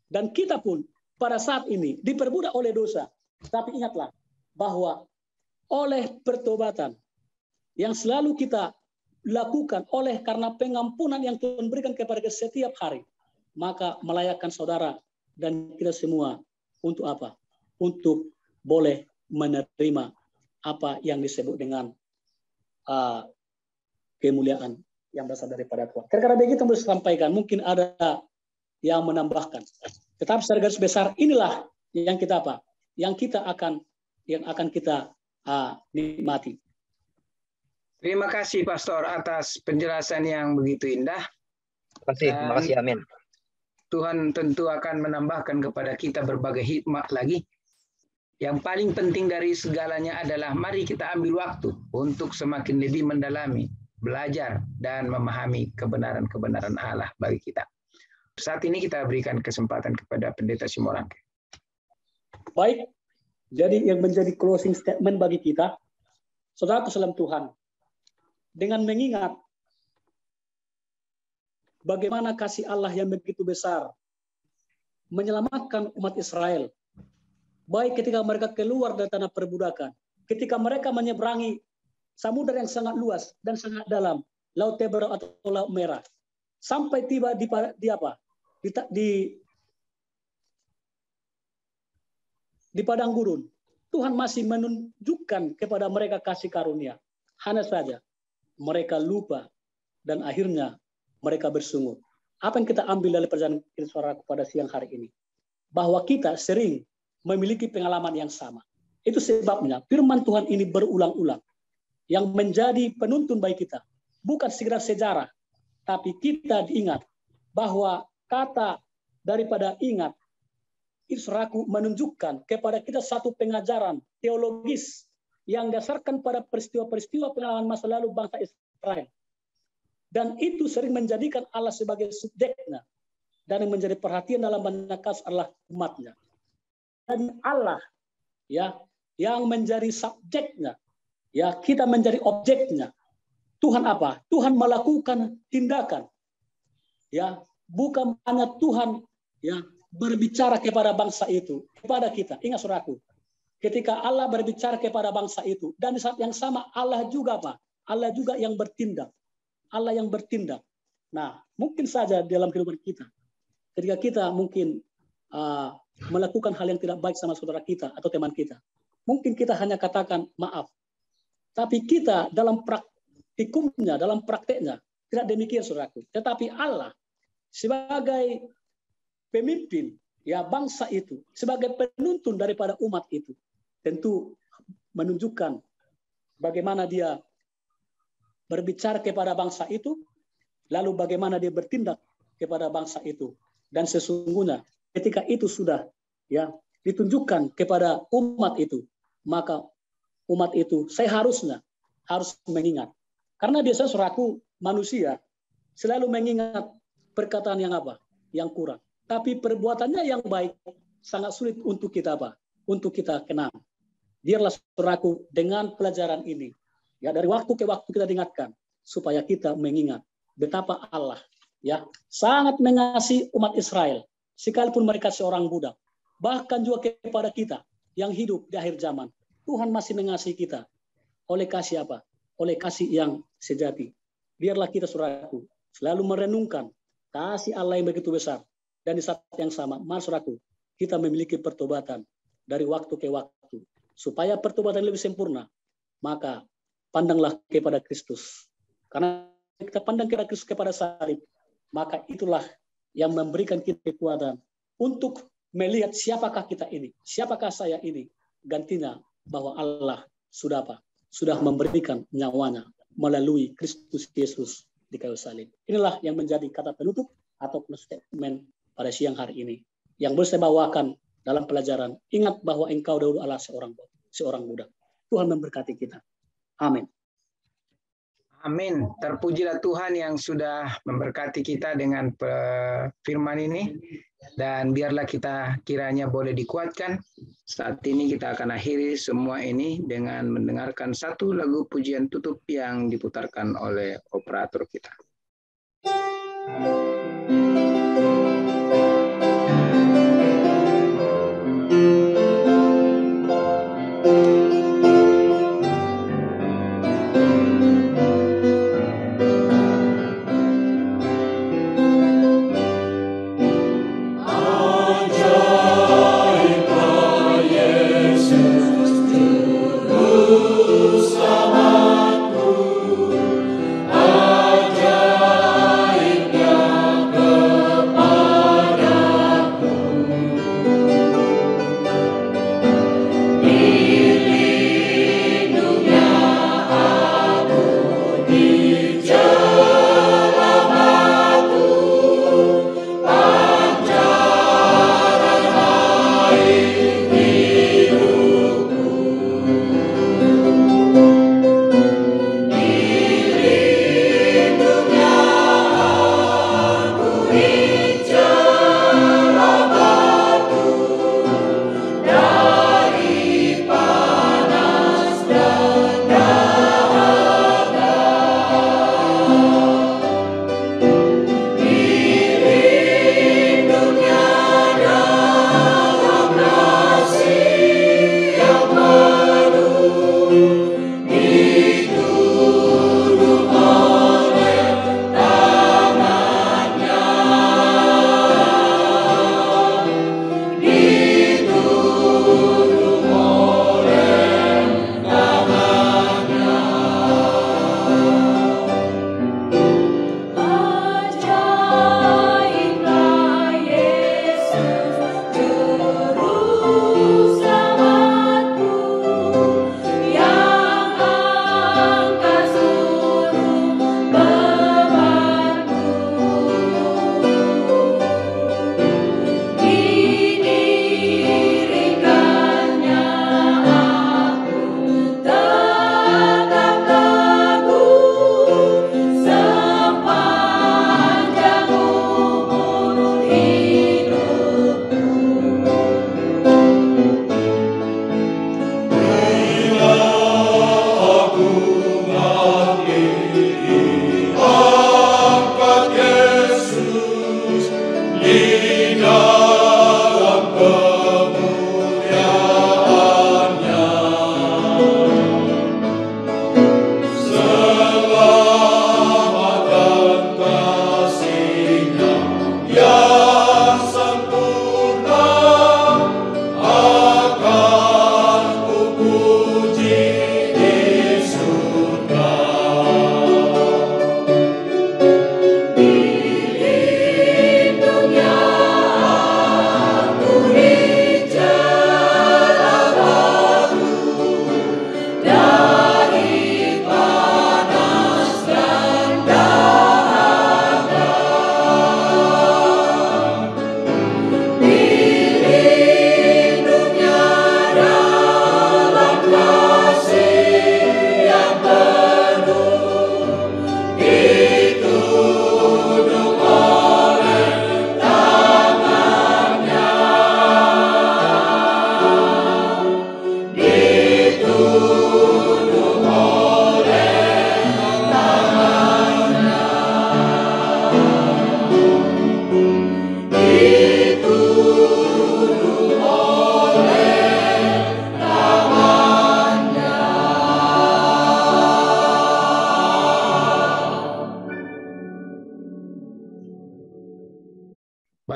Dan kita pun pada saat ini diperbudak oleh dosa. Tapi ingatlah bahwa oleh pertobatan yang selalu kita lakukan oleh karena pengampunan yang Tuhan berikan kepada kita setiap hari, maka melayakkan saudara dan kita semua untuk apa? Untuk boleh menerima apa yang disebut dengan kemuliaan yang berasal daripada Tuhan. Karena begitu yang saya sampaikan, mungkin ada yang menambahkan. Tetapi secara garis besar inilah yang kita apa? Yang akan kita nikmati. Terima kasih Pastor atas penjelasan yang begitu indah. Terima kasih, amin. Tuhan tentu akan menambahkan kepada kita berbagai hikmah lagi Yang paling penting dari segalanya adalah mari kita ambil waktu untuk semakin lebih mendalami, belajar, dan memahami kebenaran-kebenaran Allah bagi kita. Saat ini kita berikan kesempatan kepada Pendeta Simorangke. Baik, jadi yang menjadi closing statement bagi kita, saudara dalam Tuhan, dengan mengingat bagaimana kasih Allah yang begitu besar menyelamatkan umat Israel, baik ketika mereka keluar dari tanah perbudakan, ketika mereka menyeberangi samudera yang sangat luas dan sangat dalam, Laut Teber atau Laut Merah, sampai tiba di padang gurun. Tuhan masih menunjukkan kepada mereka kasih karunia. Hanya saja mereka lupa dan akhirnya mereka bersungut. Apa yang kita ambil dari perjalanan kita pada siang hari ini? Bahwa kita sering memiliki pengalaman yang sama. Itu sebabnya firman Tuhan ini berulang-ulang yang menjadi penuntun bagi kita. Bukan sekedar sejarah, tapi kita diingat bahwa kata daripada ingat itu seraku menunjukkan kepada kita satu pengajaran teologis yang dasarkan pada peristiwa-peristiwa pengalaman masa lalu bangsa Israel. Dan itu sering menjadikan Allah sebagai subjeknya dan yang menjadi perhatian dalam banyak kasus adalah umatnya. Dan Allah ya yang menjadi subjeknya, ya kita menjadi objeknya. Tuhan apa? Tuhan melakukan tindakan, ya bukan hanya Tuhan ya berbicara kepada bangsa itu, kepada kita. Ingat saudaraku, ketika Allah berbicara kepada bangsa itu, dan di saat yang sama Allah juga apa? Allah juga yang bertindak. Allah yang bertindak. Nah, mungkin saja dalam kehidupan kita, ketika kita mungkin melakukan hal yang tidak baik sama saudara kita atau teman kita, mungkin kita hanya katakan maaf. Tapi kita dalam praktikumnya, dalam prakteknya, tidak demikian saudaraku. Tetapi Allah sebagai pemimpin ya bangsa itu, sebagai penuntun daripada umat itu, tentu menunjukkan bagaimana dia berbicara kepada bangsa itu, lalu bagaimana dia bertindak kepada bangsa itu. Dan sesungguhnya ketika itu sudah ya ditunjukkan kepada umat itu, maka umat itu seharusnya harus mengingat. Karena biasanya saudaraku manusia selalu mengingat perkataan yang apa? Yang kurang. Tapi perbuatannya yang baik sangat sulit untuk kita apa? Untuk kita kenal. Biarlah saudaraku dengan pelajaran ini, ya dari waktu ke waktu kita diingatkan supaya kita mengingat betapa Allah ya sangat mengasihi umat Israel sekalipun mereka seorang budak. Bahkan juga kepada kita yang hidup di akhir zaman, Tuhan masih mengasihi kita. Oleh kasih apa? Oleh kasih yang sejati. Biarlah kita saudaraku selalu merenungkan kasih Allah yang begitu besar. Dan di saat yang sama, mari saudaraku, kita memiliki pertobatan dari waktu ke waktu. Supaya pertobatan lebih sempurna, maka pandanglah kepada Kristus. Karena kita pandang kepada Kristus, kepada salib, maka itulah yang memberikan kita kekuatan untuk melihat siapakah kita ini, siapakah saya ini. Gantinya bahwa Allah sudah apa? Sudah memberikan nyawanya melalui Kristus Yesus di kayu salib. Inilah yang menjadi kata penutup atau statement pada siang hari ini yang boleh saya bawakan dalam pelajaran. Ingat bahwa engkau dahulu adalah seorang budak. Tuhan memberkati kita. Amin. Amin. Terpujilah Tuhan yang sudah memberkati kita dengan firman ini. Dan biarlah kita kiranya boleh dikuatkan. Saat ini kita akan akhiri semua ini dengan mendengarkan satu lagu pujian tutup yang diputarkan oleh operator kita. Selamatku, ajaibnya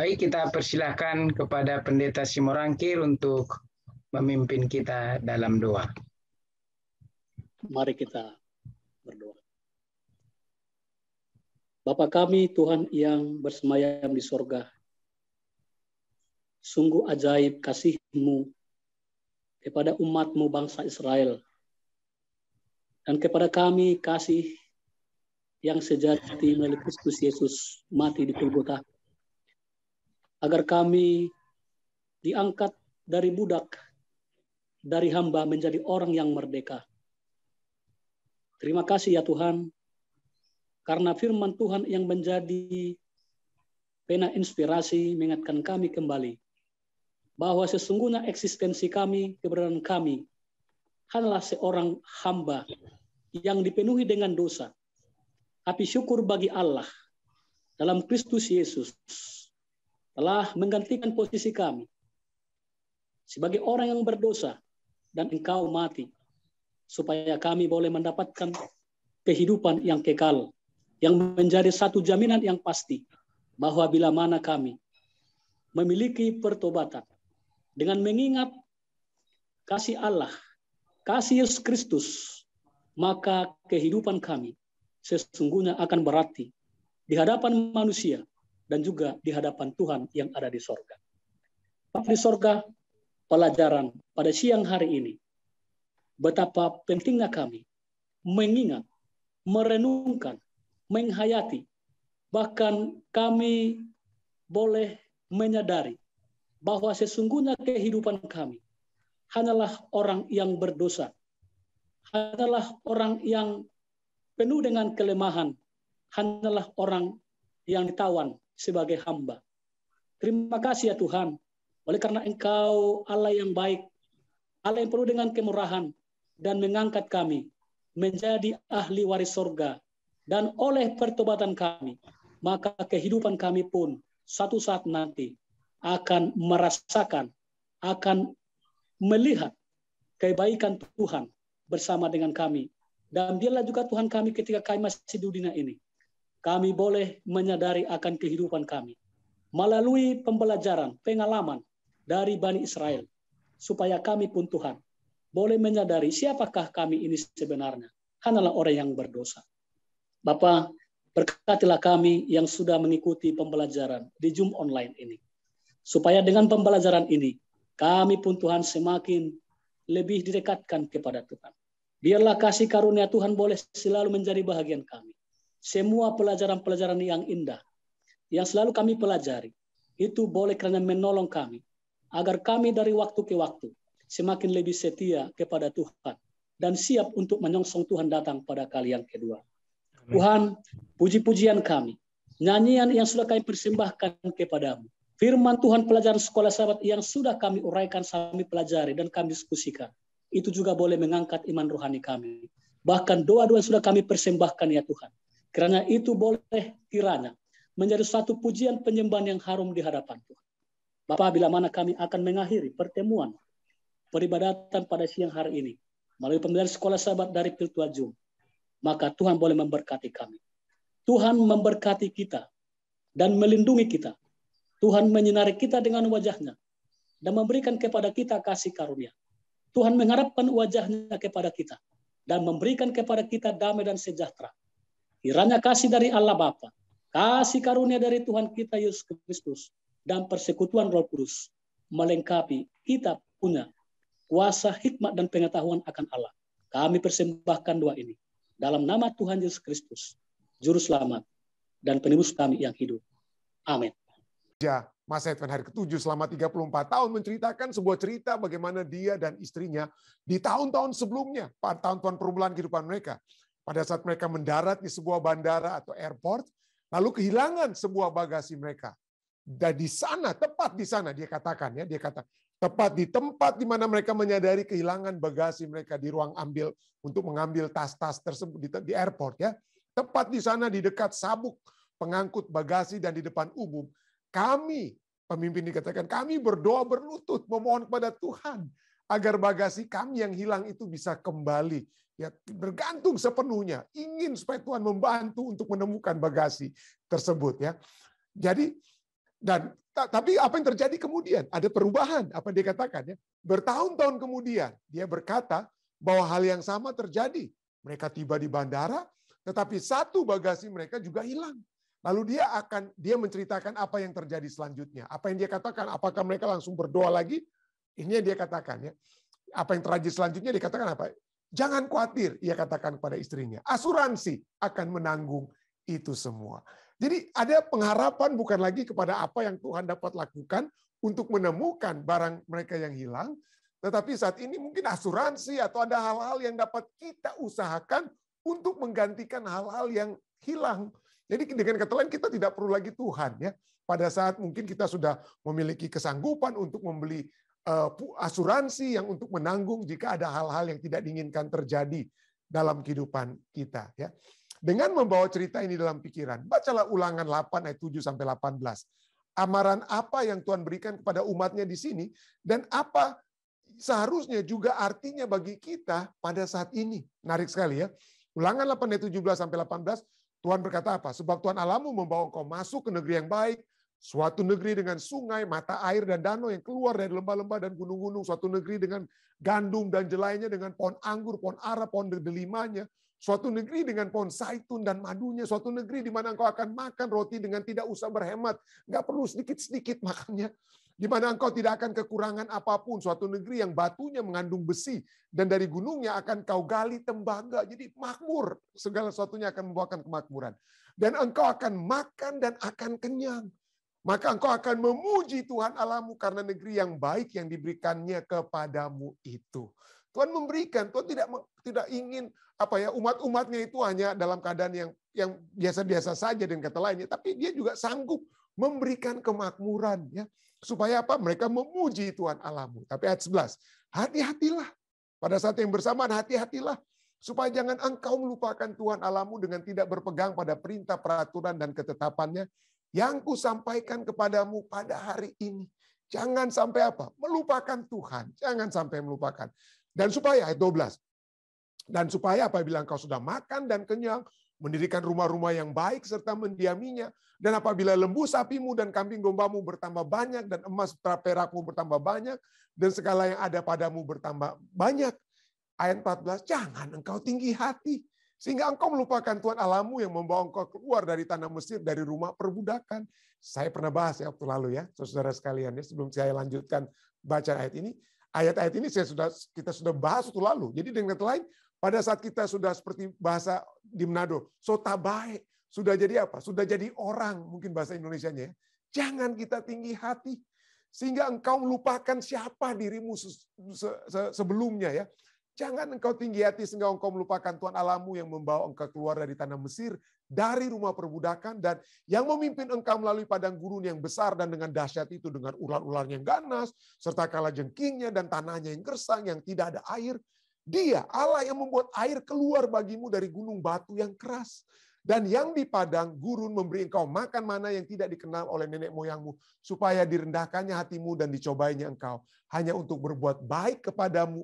Baik, kita persilahkan kepada Pendeta Simorangkir untuk memimpin kita dalam doa. Mari kita berdoa. Bapa kami, Tuhan yang bersemayam di sorga, sungguh ajaib kasih-Mu kepada umat-Mu bangsa Israel, dan kepada kami kasih yang sejati melalui Kristus Yesus mati di Golgota, agar kami diangkat dari budak, dari hamba menjadi orang yang merdeka. Terima kasih ya Tuhan, karena firman Tuhan yang menjadi pena inspirasi mengingatkan kami kembali bahwa sesungguhnya eksistensi kami, keberadaan kami hanyalah seorang hamba yang dipenuhi dengan dosa. Tapi syukur bagi Allah dalam Kristus Yesus telah menggantikan posisi kami sebagai orang yang berdosa, dan Engkau mati supaya kami boleh mendapatkan kehidupan yang kekal, yang menjadi satu jaminan yang pasti bahwa bila mana kami memiliki pertobatan dengan mengingat kasih Allah, kasih Yesus Kristus, maka kehidupan kami sesungguhnya akan berarti di hadapan manusia dan juga di hadapan Tuhan yang ada di sorga. Bapak di sorga, pelajaran pada siang hari ini, betapa pentingnya kami mengingat, merenungkan, menghayati, bahkan kami boleh menyadari bahwa sesungguhnya kehidupan kami hanyalah orang yang berdosa, hanyalah orang yang penuh dengan kelemahan, hanyalah orang yang ditawan sebagai hamba. Terima kasih ya Tuhan, oleh karena Engkau Allah yang baik, Allah yang penuh dengan kemurahan, dan mengangkat kami menjadi ahli waris sorga. Dan oleh pertobatan kami, maka kehidupan kami pun satu saat nanti akan merasakan, akan melihat kebaikan Tuhan bersama dengan kami. Dan biarlah juga Tuhan kami ketika kami masih di dunia ini, kami boleh menyadari akan kehidupan kami melalui pembelajaran, pengalaman dari Bani Israel, supaya kami pun Tuhan boleh menyadari siapakah kami ini sebenarnya, hanyalah orang yang berdosa. Bapa, berkatilah kami yang sudah mengikuti pembelajaran di Zoom online ini, supaya dengan pembelajaran ini kami pun Tuhan semakin lebih didekatkan kepada Tuhan. Biarlah kasih karunia Tuhan boleh selalu menjadi bahagian kami. Semua pelajaran-pelajaran yang indah yang selalu kami pelajari, itu boleh kerana menolong kami, agar kami dari waktu ke waktu semakin lebih setia kepada Tuhan, dan siap untuk menyongsong Tuhan datang pada kali yang kedua. Tuhan, puji-pujian kami, nyanyian yang sudah kami persembahkan kepadamu, firman Tuhan pelajaran sekolah sahabat yang sudah kami uraikan, kami pelajari dan kami diskusikan, itu juga boleh mengangkat iman rohani kami. Bahkan doa-doa yang sudah kami persembahkan ya Tuhan, karena itu boleh kiranya menjadi satu pujian penyembahan yang harum di hadapan Tuhan. Bapak, bila mana kami akan mengakhiri pertemuan peribadatan pada siang hari ini melalui pembelajaran sekolah sahabat dari virtual Zoom, maka Tuhan boleh memberkati kami. Tuhan memberkati kita dan melindungi kita. Tuhan menyinari kita dengan wajah-Nya dan memberikan kepada kita kasih karunia. Tuhan mengharapkan wajah-Nya kepada kita dan memberikan kepada kita damai dan sejahtera. Kiranya kasih dari Allah Bapa, kasih karunia dari Tuhan kita Yesus Kristus, dan persekutuan Roh Kudus melengkapi kita punya kuasa, hikmat, dan pengetahuan akan Allah. Kami persembahkan doa ini dalam nama Tuhan Yesus Kristus, Juru Selamat dan penebus kami yang hidup. Amin. Masa Advent hari ke-7 selama 34 tahun menceritakan sebuah cerita bagaimana dia dan istrinya di tahun-tahun sebelumnya, pada tahun-tahun perumulan kehidupan mereka, pada saat mereka mendarat di sebuah bandara atau airport, lalu kehilangan sebuah bagasi mereka. Dan di sana, tepat di sana, dia kata, tepat di tempat di mana mereka menyadari kehilangan bagasi mereka di ruang ambil untuk mengambil tas-tas tersebut di airport, ya. Tepat di sana di dekat sabuk pengangkut bagasi dan di depan umum, kami, pemimpin dikatakan, kami berdoa berlutut memohon kepada Tuhan agar bagasi kami yang hilang itu bisa kembali. Ya, bergantung sepenuhnya, ingin supaya Tuhan membantu untuk menemukan bagasi tersebut, ya. Jadi, dan Tapi apa yang terjadi kemudian? Ada perubahan. Apa dia katakan ya? Bertahun-tahun kemudian dia berkata bahwa hal yang sama terjadi. Mereka tiba di bandara, tetapi satu bagasi mereka juga hilang. Lalu dia menceritakan apa yang terjadi selanjutnya. Apa yang dia katakan? Apakah mereka langsung berdoa lagi? Ini yang dia katakan ya. Apa yang terjadi selanjutnya dikatakan apa? Jangan khawatir, ia katakan kepada istrinya. Asuransi akan menanggung itu semua. Jadi ada pengharapan bukan lagi kepada apa yang Tuhan dapat lakukan untuk menemukan barang mereka yang hilang, tetapi saat ini mungkin asuransi atau ada hal-hal yang dapat kita usahakan untuk menggantikan hal-hal yang hilang. Jadi dengan kata lain kita tidak perlu lagi Tuhan ya. Pada saat mungkin kita sudah memiliki kesanggupan untuk membeli asuransi yang untuk menanggung jika ada hal-hal yang tidak diinginkan terjadi dalam kehidupan kita ya. Dengan membawa cerita ini dalam pikiran, bacalah Ulangan 8 ayat 7 sampai 18. Amaran apa yang Tuhan berikan kepada umatnya di sini dan apa seharusnya juga artinya bagi kita pada saat ini. Menarik sekali ya. Ulangan 8 ayat 17 sampai 18, Tuhan berkata apa? Sebab Tuhan Allahmu membawa engkau masuk ke negeri yang baik, suatu negeri dengan sungai, mata air dan danau yang keluar dari lembah-lembah dan gunung-gunung, suatu negeri dengan gandum dan jelainya, dengan pohon anggur, pohon ara, pohon delimanya, suatu negeri dengan pohon zaitun dan madunya, suatu negeri di mana engkau akan makan roti dengan tidak usah berhemat, nggak perlu sedikit-sedikit makannya, di mana engkau tidak akan kekurangan apapun, suatu negeri yang batunya mengandung besi, dan dari gunungnya akan kau gali tembaga, jadi makmur, segala sesuatunya akan membawakan kemakmuran. Dan engkau akan makan dan akan kenyang. Maka engkau akan memuji Tuhan Allahmu karena negeri yang baik yang diberikannya kepadamu itu. Tuhan memberikan, Tuhan tidak ingin umat-umatnya itu hanya dalam keadaan yang biasa-biasa saja dengan kata lainnya, tapi dia juga sanggup memberikan kemakmuran ya. Supaya apa? Mereka memuji Tuhan Allahmu. Tapi ayat 11, hati-hatilah. Pada saat yang bersamaan hati-hatilah supaya jangan engkau melupakan Tuhan Allahmu dengan tidak berpegang pada perintah, peraturan dan ketetapannya yang kusampaikan kepadamu pada hari ini. Jangan sampai apa? Melupakan Tuhan. Jangan sampai melupakan. Dan supaya, ayat 12. Dan supaya apabila engkau sudah makan dan kenyang, mendirikan rumah-rumah yang baik serta mendiaminya, dan apabila lembu sapimu dan kambing dombamu bertambah banyak, dan emas perakmu bertambah banyak, dan segala yang ada padamu bertambah banyak. Ayat 14, jangan engkau tinggi hati, sehingga engkau melupakan Tuhan Allahmu yang membawa engkau keluar dari tanah Mesir, dari rumah perbudakan. Saya pernah bahas ya waktu lalu ya, saudara sekalian ya, sebelum saya lanjutkan baca ayat ini. Ayat-ayat ini kita sudah bahas waktu lalu. Jadi dengan kata lain, pada saat kita sudah seperti bahasa di Manado, sotabae, sudah jadi apa? Sudah jadi orang, mungkin bahasa Indonesianya ya. Jangan kita tinggi hati, sehingga engkau melupakan siapa dirimu sebelumnya ya. Jangan engkau tinggi hati sehingga engkau melupakan Tuhan Allahmu yang membawa engkau keluar dari tanah Mesir, dari rumah perbudakan, dan yang memimpin engkau melalui padang gurun yang besar dan dengan dahsyat itu, dengan ular-ular yang ganas, serta kalajengkingnya dan tanahnya yang gersang, yang tidak ada air. Dia, Allah yang membuat air keluar bagimu dari gunung batu yang keras. Dan yang di padang gurun memberi engkau makan mana yang tidak dikenal oleh nenek moyangmu, supaya direndahkannya hatimu dan dicobainya engkau, hanya untuk berbuat baik kepadamu.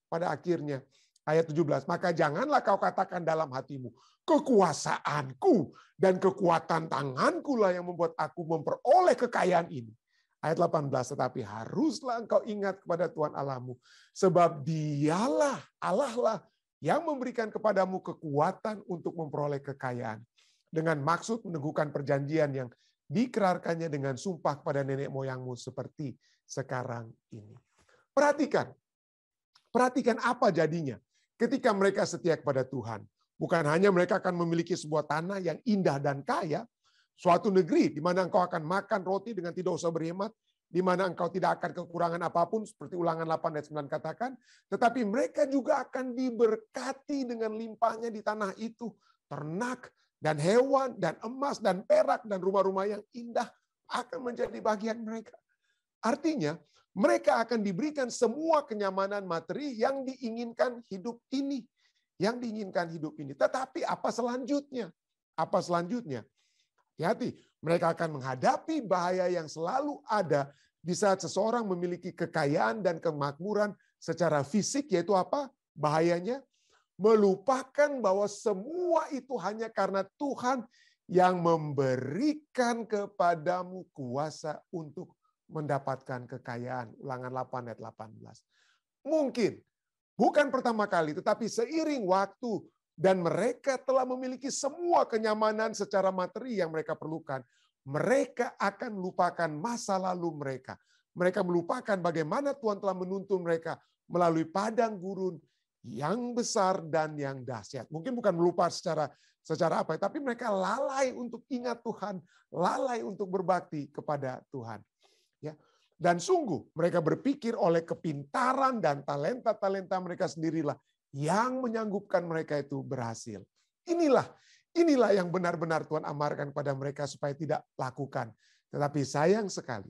Pada akhirnya, ayat 17, maka janganlah kau katakan dalam hatimu, kekuasaanku dan kekuatan tanganku lah yang membuat aku memperoleh kekayaan ini. Ayat 18, tetapi haruslah engkau ingat kepada Tuhan Allahmu, sebab dialah Allah lah yang memberikan kepadamu kekuatan untuk memperoleh kekayaan, dengan maksud meneguhkan perjanjian yang dikerarkannya dengan sumpah kepada nenek moyangmu seperti sekarang ini. Perhatikan apa jadinya ketika mereka setia kepada Tuhan. Bukan hanya mereka akan memiliki sebuah tanah yang indah dan kaya, suatu negeri di mana engkau akan makan roti dengan tidak usah berhemat, di mana engkau tidak akan kekurangan apapun, seperti Ulangan 8 ayat 9 katakan, tetapi mereka juga akan diberkati dengan limpahnya di tanah itu, ternak dan hewan dan emas dan perak dan rumah-rumah yang indah akan menjadi bagian mereka. Artinya, mereka akan diberikan semua kenyamanan materi yang diinginkan hidup ini. Tetapi apa selanjutnya? Hati-hati, mereka akan menghadapi bahaya yang selalu ada di saat seseorang memiliki kekayaan dan kemakmuran secara fisik, yaitu apa? Bahayanya melupakan bahwa semua itu hanya karena Tuhan yang memberikan kepadamu kuasa untuk mendapatkan kekayaan. Ulangan 8 ayat 18. Mungkin bukan pertama kali, tetapi seiring waktu dan mereka telah memiliki semua kenyamanan secara materi yang mereka perlukan, mereka akan melupakan masa lalu mereka. Mereka melupakan bagaimana Tuhan telah menuntun mereka melalui padang gurun yang besar dan yang dahsyat. Mungkin bukan melupa secara apa, tapi mereka lalai untuk ingat Tuhan, lalai untuk berbakti kepada Tuhan. Ya. Dan sungguh mereka berpikir oleh kepintaran dan talenta-talenta mereka sendirilah yang menyanggupkan mereka itu berhasil. Inilah yang benar-benar Tuhan amarkan pada mereka supaya tidak lakukan. Tetapi sayang sekali,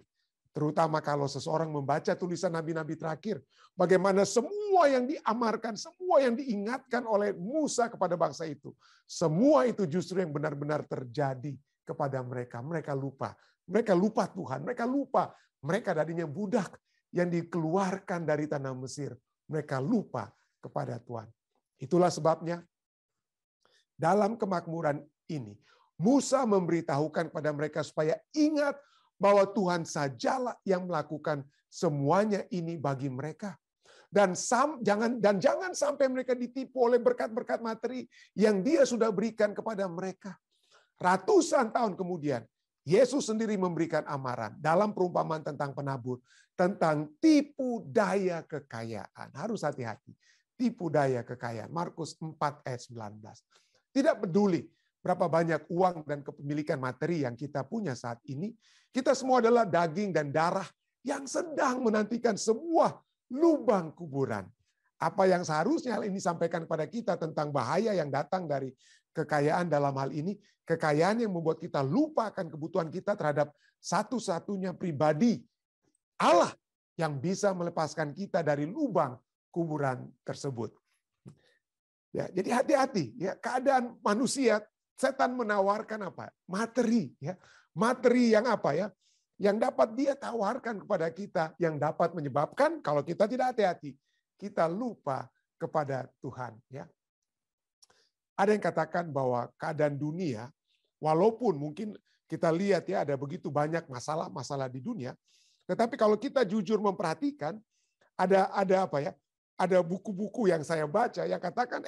terutama kalau seseorang membaca tulisan nabi-nabi terakhir, bagaimana semua yang diamarkan, semua yang diingatkan oleh Musa kepada bangsa itu, semua itu justru yang benar-benar terjadi kepada mereka. Mereka lupa Tuhan, mereka lupa mereka tadinya budak yang dikeluarkan dari tanah Mesir. Mereka lupa kepada Tuhan. Itulah sebabnya dalam kemakmuran ini, Musa memberitahukan pada mereka supaya ingat bahwa Tuhan sajalah yang melakukan semuanya ini bagi mereka. Dan jangan sampai mereka ditipu oleh berkat-berkat materi yang Dia sudah berikan kepada mereka. Ratusan tahun kemudian, Yesus sendiri memberikan amaran dalam perumpamaan tentang penabur, tentang tipu daya kekayaan. Harus hati-hati. Tipu daya kekayaan. Markus 4 ayat 19. Tidak peduli berapa banyak uang dan kepemilikan materi yang kita punya saat ini, kita semua adalah daging dan darah yang sedang menantikan sebuah lubang kuburan. Apa yang seharusnya hal ini sampaikan kepada kita tentang bahaya yang datang dari kekayaan dalam hal ini, kekayaan yang membuat kita lupa akan kebutuhan kita terhadap satu-satunya pribadi, Allah, yang bisa melepaskan kita dari lubang kuburan tersebut. Ya, jadi hati-hati ya, keadaan manusia, setan menawarkan apa? Materi ya. Materi yang apa ya? Yang dapat dia tawarkan kepada kita, yang dapat menyebabkan kalau kita tidak hati-hati, kita lupa kepada Tuhan ya. Ada yang katakan bahwa keadaan dunia, walaupun mungkin kita lihat ya ada begitu banyak masalah-masalah di dunia, tetapi kalau kita jujur memperhatikan, ada apa ya? Ada buku-buku yang saya baca yang katakan,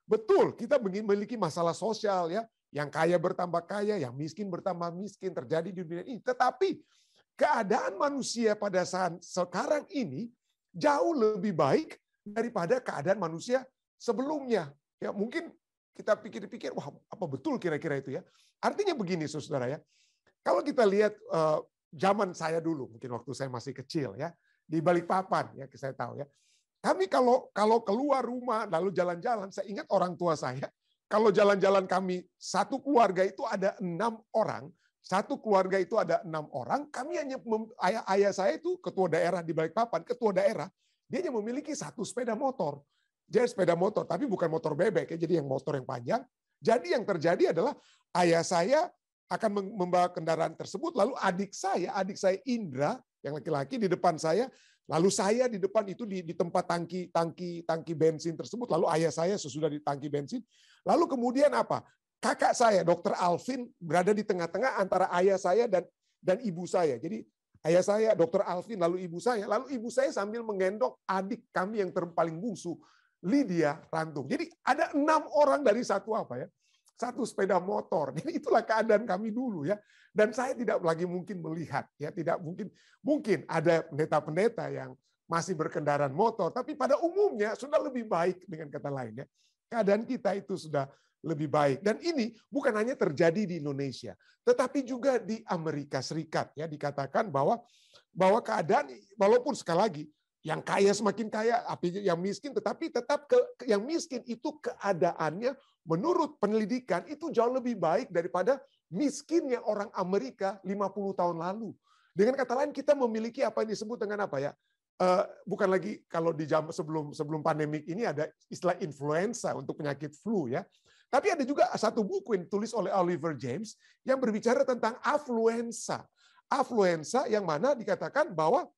betul kita memiliki masalah sosial ya, yang kaya bertambah kaya, yang miskin bertambah miskin terjadi di dunia ini. Tetapi keadaan manusia pada saat sekarang ini jauh lebih baik daripada keadaan manusia sebelumnya. Ya mungkin kita pikir-pikir, wah apa betul kira-kira itu ya? Artinya begini, saudara ya. Kalau kita lihat zaman saya dulu, mungkin waktu saya masih kecil ya, di Balikpapan ya, saya tahu ya. Kami kalau keluar rumah lalu jalan-jalan, saya ingat orang tua saya, kalau jalan-jalan kami satu keluarga itu ada 6 orang, satu keluarga itu ada 6 orang, kami hanya ayah saya itu ketua daerah di Balikpapan, ketua daerah, dia hanya memiliki 1 sepeda motor. Jadi sepeda motor, tapi bukan motor bebek ya, jadi yang motor yang panjang. Jadi yang terjadi adalah ayah saya akan membawa kendaraan tersebut, lalu adik saya Indra yang laki-laki di depan saya. Lalu saya di depan itu di tempat tangki bensin tersebut. Lalu ayah saya sesudah di tangki bensin. Lalu kemudian apa? Kakak saya, Dr. Alvin, berada di tengah-tengah antara ayah saya dan ibu saya. Jadi ayah saya, Dr. Alvin, lalu ibu saya. Lalu ibu saya sambil menggendong adik kami yang paling bungsu, Lydia Rantung. Jadi ada 6 orang dari satu apa ya? Satu sepeda motor. Jadi itulah keadaan kami dulu ya. Dan saya tidak lagi mungkin melihat ya, tidak mungkin ada pendeta-pendeta yang masih berkendaraan motor, tapi pada umumnya sudah lebih baik dengan kata lain ya. Keadaan kita itu sudah lebih baik. Dan ini bukan hanya terjadi di Indonesia, tetapi juga di Amerika Serikat ya, dikatakan bahwa keadaan walaupun sekali lagi yang kaya semakin kaya, yang miskin tetapi tetap yang miskin itu keadaannya menurut penelitikan itu jauh lebih baik daripada miskinnya orang Amerika 50 tahun lalu. Dengan kata lain kita memiliki apa yang disebut dengan apa ya? Bukan lagi kalau di jam sebelum pandemik ini ada istilah influenza untuk penyakit flu ya. Tapi ada juga satu buku yang ditulis oleh Oliver James yang berbicara tentang afluenza. Afluenza yang mana dikatakan bahwa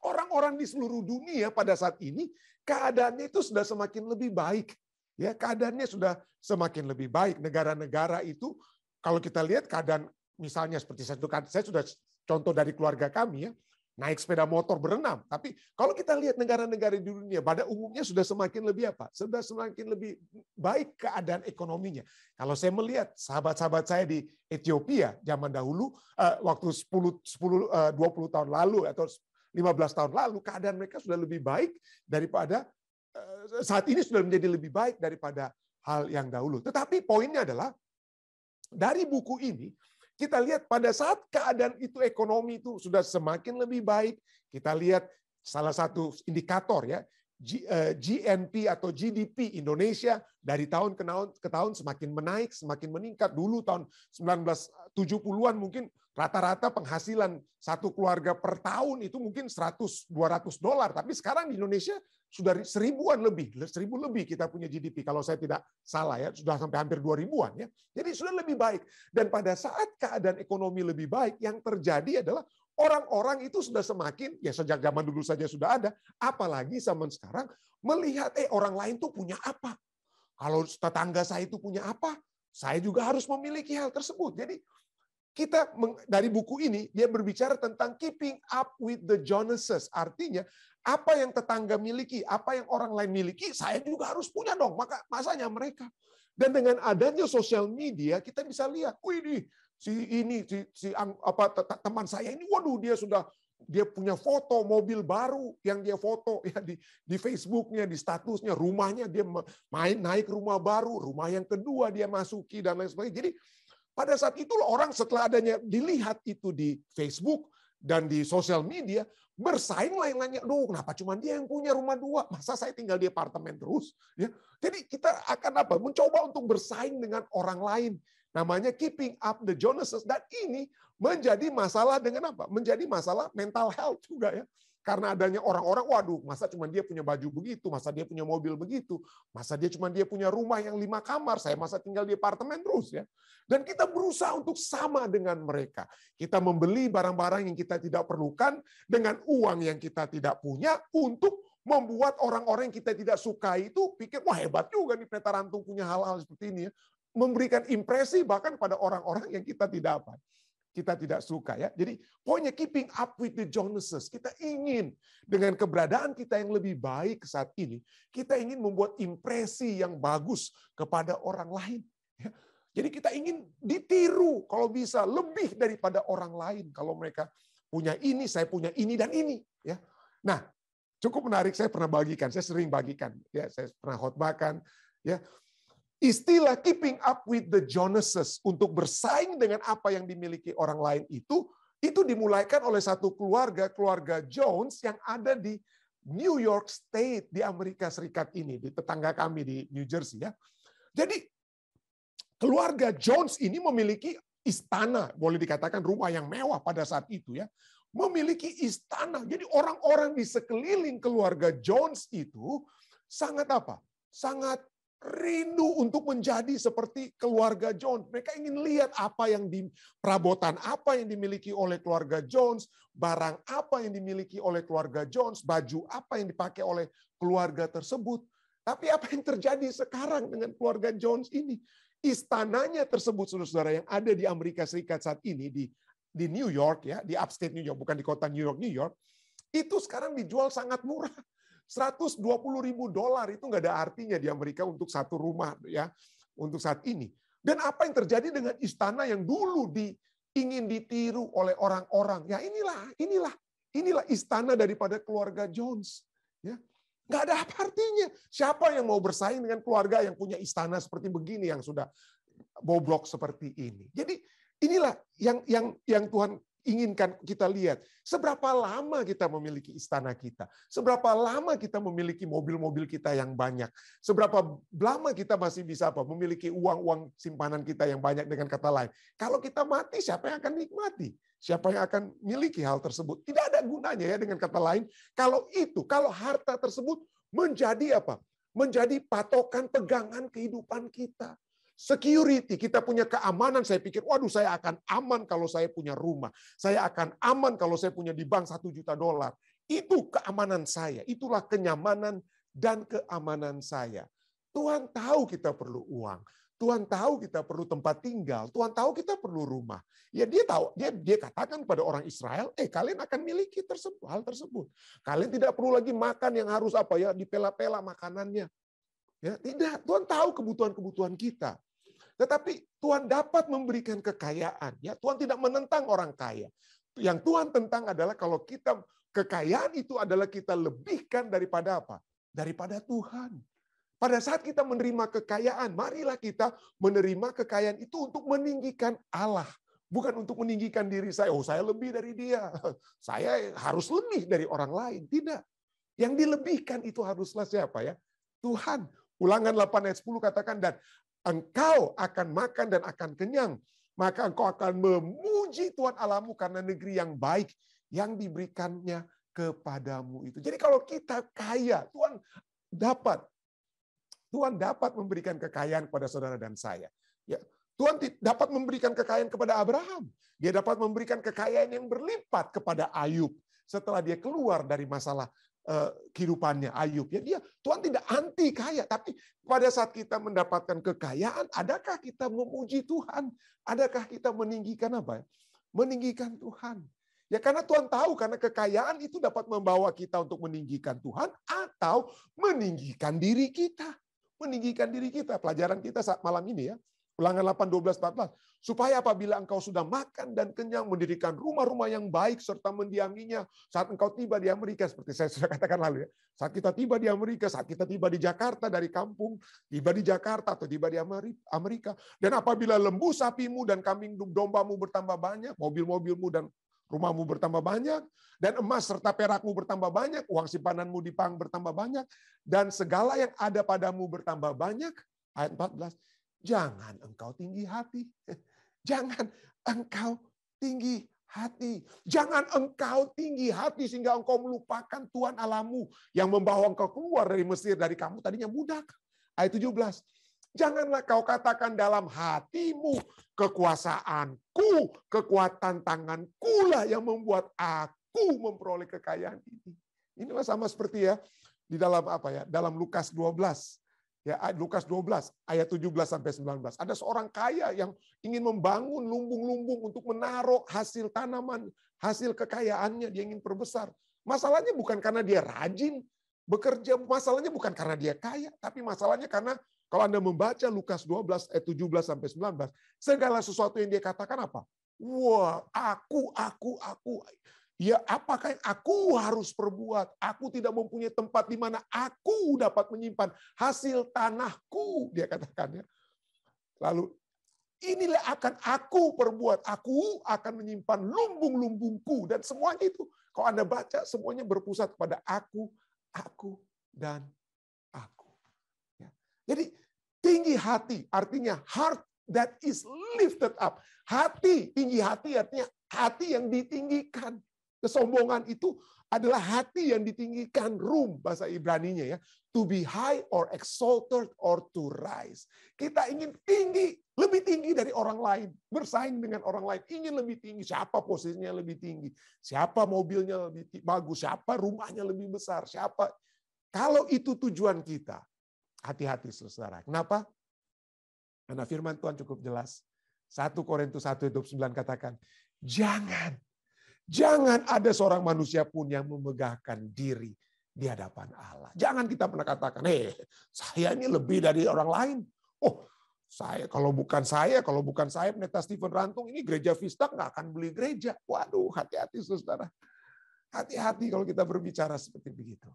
orang-orang di seluruh dunia pada saat ini keadaannya itu sudah semakin lebih baik. Ya, keadaannya sudah semakin lebih baik. Negara-negara itu kalau kita lihat keadaan misalnya seperti saya sudah contoh dari keluarga kami ya, naik sepeda motor berenam. Tapi kalau kita lihat negara-negara di dunia, pada umumnya sudah semakin lebih apa? Sudah semakin lebih baik keadaan ekonominya. Kalau saya melihat sahabat-sahabat saya di Ethiopia zaman dahulu, waktu 20 tahun lalu atau 15 tahun lalu, keadaan mereka sudah lebih baik daripada saat ini sudah menjadi lebih baik daripada hal yang dahulu. Tetapi poinnya adalah dari buku ini kita lihat pada saat keadaan itu ekonomi itu sudah semakin lebih baik, kita lihat salah satu indikator ya, GNP atau GDP Indonesia dari tahun ke tahun semakin menaik, semakin meningkat. Dulu tahun 1970-an mungkin rata-rata penghasilan satu keluarga per tahun itu mungkin $100-200, tapi sekarang di Indonesia sudah 1000-an lebih, 1000 lebih kita punya GDP kalau saya tidak salah ya, sudah sampai hampir 2000-an ya. Jadi sudah lebih baik. Dan pada saat keadaan ekonomi lebih baik, yang terjadi adalah orang-orang itu sudah semakin, ya sejak zaman dulu saja sudah ada, apalagi zaman sekarang melihat orang lain tuh punya apa. Kalau tetangga saya itu punya apa, saya juga harus memiliki hal tersebut. Jadi kita dari buku ini dia berbicara tentang keeping up with the Joneses. Artinya apa yang tetangga miliki, apa yang orang lain miliki, saya juga harus punya dong. Maka masanya mereka. Dan dengan adanya sosial media kita bisa lihat, wih teman saya ini, waduh dia punya foto mobil baru yang dia foto ya di Facebooknya, di statusnya, rumahnya dia naik rumah baru, rumah yang kedua dia masuki dan lain sebagainya. Jadi pada saat itulah orang setelah adanya dilihat itu di Facebook dan di sosial media, bersaing lain-lainnya. Duh, kenapa cuma dia yang punya rumah 2? Masa saya tinggal di apartemen terus? Ya. Jadi kita akan mencoba untuk bersaing dengan orang lain. Namanya keeping up the Joneses. Dan ini menjadi masalah dengan apa? Menjadi masalah mental health juga ya. Karena adanya orang-orang, waduh, masa cuma dia punya baju begitu, masa dia punya mobil begitu, masa dia punya rumah yang 5 kamar, saya masa tinggal di apartemen terus ya. Dan kita berusaha untuk sama dengan mereka. Kita membeli barang-barang yang kita tidak perlukan dengan uang yang kita tidak punya untuk membuat orang-orang yang kita tidak sukai itu pikir, wah hebat juga nih Pendeta Rantung punya hal-hal seperti ini ya. Memberikan impresi bahkan pada orang-orang yang kita tidak suka ya. Jadi pokoknya keeping up with the Joneses. Kita ingin dengan keberadaan kita yang lebih baik saat ini, kita ingin membuat impresi yang bagus kepada orang lain. Ya. Jadi kita ingin ditiru kalau bisa lebih daripada orang lain. Kalau mereka punya ini, saya punya ini dan ini. Ya. Nah, cukup menarik. Saya pernah bagikan, saya sering bagikan. Ya, saya pernah khotbahkan. Ya. Istilah keeping up with the Joneses untuk bersaing dengan apa yang dimiliki orang lain itu dimulaikan oleh satu keluarga Jones yang ada di New York State di Amerika Serikat ini, di tetangga kami di New Jersey ya. Jadi keluarga Jones ini memiliki istana, boleh dikatakan rumah yang mewah pada saat itu ya. Memiliki istana. Jadi orang-orang di sekeliling keluarga Jones itu sangat apa? Sangat rindu untuk menjadi seperti keluarga Jones. Mereka ingin lihat apa yang perabotan apa yang dimiliki oleh keluarga Jones, barang apa yang dimiliki oleh keluarga Jones, baju apa yang dipakai oleh keluarga tersebut. Tapi apa yang terjadi sekarang dengan keluarga Jones ini? Istananya tersebut, saudara-saudara, yang ada di Amerika Serikat saat ini di New York ya, di upstate New York, bukan di kota New York, itu sekarang dijual sangat murah. $120.000 itu nggak ada artinya di Amerika untuk satu rumah ya untuk saat ini. Dan apa yang terjadi dengan istana yang dulu ingin ditiru oleh orang-orang? Ya inilah istana daripada keluarga Jones. Ya, nggak ada apa artinya. Siapa yang mau bersaing dengan keluarga yang punya istana seperti begini yang sudah bobrok seperti ini? Jadi inilah yang Tuhan inginkan kita lihat. Seberapa lama kita memiliki istana kita? Seberapa lama kita memiliki mobil-mobil kita yang banyak? Seberapa lama kita masih bisa memiliki uang simpanan kita yang banyak, dengan kata lain? Kalau kita mati, siapa yang akan nikmati? Siapa yang akan miliki hal tersebut? Tidak ada gunanya ya, dengan kata lain. Kalau harta tersebut menjadi apa? Menjadi patokan pegangan kehidupan kita. Security, kita punya keamanan, saya pikir, waduh saya akan aman kalau saya punya rumah. Saya akan aman kalau saya punya di bank $1 juta. Itu keamanan saya, itulah kenyamanan dan keamanan saya. Tuhan tahu kita perlu uang. Tuhan tahu kita perlu tempat tinggal, Tuhan tahu kita perlu rumah. Ya dia tahu, dia katakan pada orang Israel, kalian akan miliki hal tersebut. Kalian tidak perlu lagi makan yang harus dipela-pela makanannya. Ya, tidak, Tuhan tahu kebutuhan-kebutuhan kita. Tetapi Tuhan dapat memberikan kekayaan. Ya, Tuhan tidak menentang orang kaya. Yang Tuhan tentang adalah kalau kita kekayaan itu adalah kita lebihkan daripada apa? Daripada Tuhan. Pada saat kita menerima kekayaan, marilah kita menerima kekayaan itu untuk meninggikan Allah. Bukan untuk meninggikan diri saya. Oh, saya lebih dari dia. Saya harus lebih dari orang lain. Tidak. Yang dilebihkan itu haruslah siapa ya? Tuhan. Ulangan 8 ayat 10 katakan, dan engkau akan makan dan akan kenyang. Maka engkau akan memuji Tuhan Allahmu karena negeri yang baik yang diberikannya kepadamu itu. Jadi kalau kita kaya, Tuhan dapat memberikan kekayaan kepada saudara dan saya. Ya, Tuhan dapat memberikan kekayaan kepada Abraham. Dia dapat memberikan kekayaan yang berlipat kepada Ayub setelah dia keluar dari masalah kehidupannya Ayub. Ya, Tuhan tidak anti kaya, tapi pada saat kita mendapatkan kekayaan, adakah kita memuji Tuhan? Adakah kita meninggikan apa? Meninggikan Tuhan. Ya karena Tuhan tahu, karena kekayaan itu dapat membawa kita untuk meninggikan Tuhan atau meninggikan diri kita. Meninggikan diri kita. Pelajaran kita saat malam ini ya. Ulangan 8, 12, 14. Supaya apabila engkau sudah makan dan kenyang, mendirikan rumah-rumah yang baik serta mendiaminya. Saat engkau tiba di Amerika, seperti saya sudah katakan lalu ya. Saat kita tiba di Amerika, saat kita tiba di Jakarta dari kampung, tiba di Jakarta atau tiba di Amerika. Dan apabila lembu sapimu dan kambing dombamu bertambah banyak, mobil-mobilmu dan rumahmu bertambah banyak, dan emas serta perakmu bertambah banyak, uang simpananmu di bank bertambah banyak, dan segala yang ada padamu bertambah banyak. Ayat 14, jangan engkau tinggi hati. Jangan engkau tinggi hati. Jangan engkau tinggi hati sehingga engkau melupakan Tuhan Allahmu yang membawa engkau keluar dari Mesir, dari kamu tadinya budak. Ayat 17, janganlah kau katakan dalam hatimu, kekuasaanku, kekuatan tanganku lah yang membuat aku memperoleh kekayaan ini. Ini sama seperti ya di dalam dalam Lukas 12. Ya, Lukas 12 ayat 17 sampai 19. Ada seorang kaya yang ingin membangun lumbung-lumbung untuk menaruh hasil tanaman, hasil kekayaannya, dia ingin perbesar. Masalahnya bukan karena dia rajin bekerja, masalahnya bukan karena dia kaya, tapi masalahnya karena kalau Anda membaca Lukas 12 ayat 17 sampai 19, segala sesuatu yang dia katakan apa? Wah, aku. Ya, apakah yang aku harus perbuat? Aku tidak mempunyai tempat di mana aku dapat menyimpan hasil tanahku, dia katakan ya. Lalu inilah akan aku perbuat. Aku akan menyimpan lumbung-lumbungku dan semuanya itu. Kalau Anda baca semuanya berpusat kepada aku dan aku. Ya. Jadi tinggi hati artinya heart that is lifted up. Hati, tinggi hati artinya hati yang ditinggikan. Kesombongan itu adalah hati yang ditinggikan, rum bahasa Ibraninya ya. To be high or exalted or to rise. Kita ingin tinggi, lebih tinggi dari orang lain, bersaing dengan orang lain, ingin lebih tinggi. Siapa posisinya lebih tinggi? Siapa mobilnya lebih bagus? Siapa rumahnya lebih besar? Siapa? Kalau itu tujuan kita, hati-hati saudara. Kenapa? Karena firman Tuhan cukup jelas. 1 Korintus 1:29 katakan, Jangan ada seorang manusia pun yang memegahkan diri di hadapan Allah. Jangan kita pernah katakan, saya ini lebih dari orang lain. Oh, kalau bukan saya Pendeta Stephen Rantung, ini gereja Vista nggak akan beli gereja. Waduh, hati-hati saudara. Hati-hati kalau kita berbicara seperti begitu.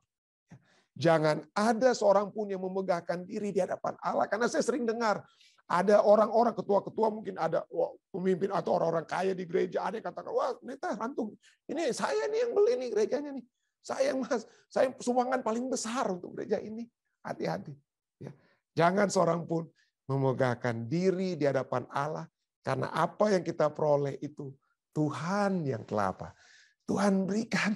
Jangan ada seorang pun yang memegahkan diri di hadapan Allah. Karena saya sering dengar, ada orang-orang, ketua-ketua mungkin ada pemimpin atau orang-orang kaya di gereja, ada yang katakan, wah Pendeta Rantung, ini saya nih yang beli nih gerejanya nih. Saya sumbangan paling besar untuk gereja ini. Hati-hati. Ya. Jangan seorang pun memegahkan diri di hadapan Allah, karena apa yang kita peroleh itu Tuhan yang telah apa? Tuhan berikan.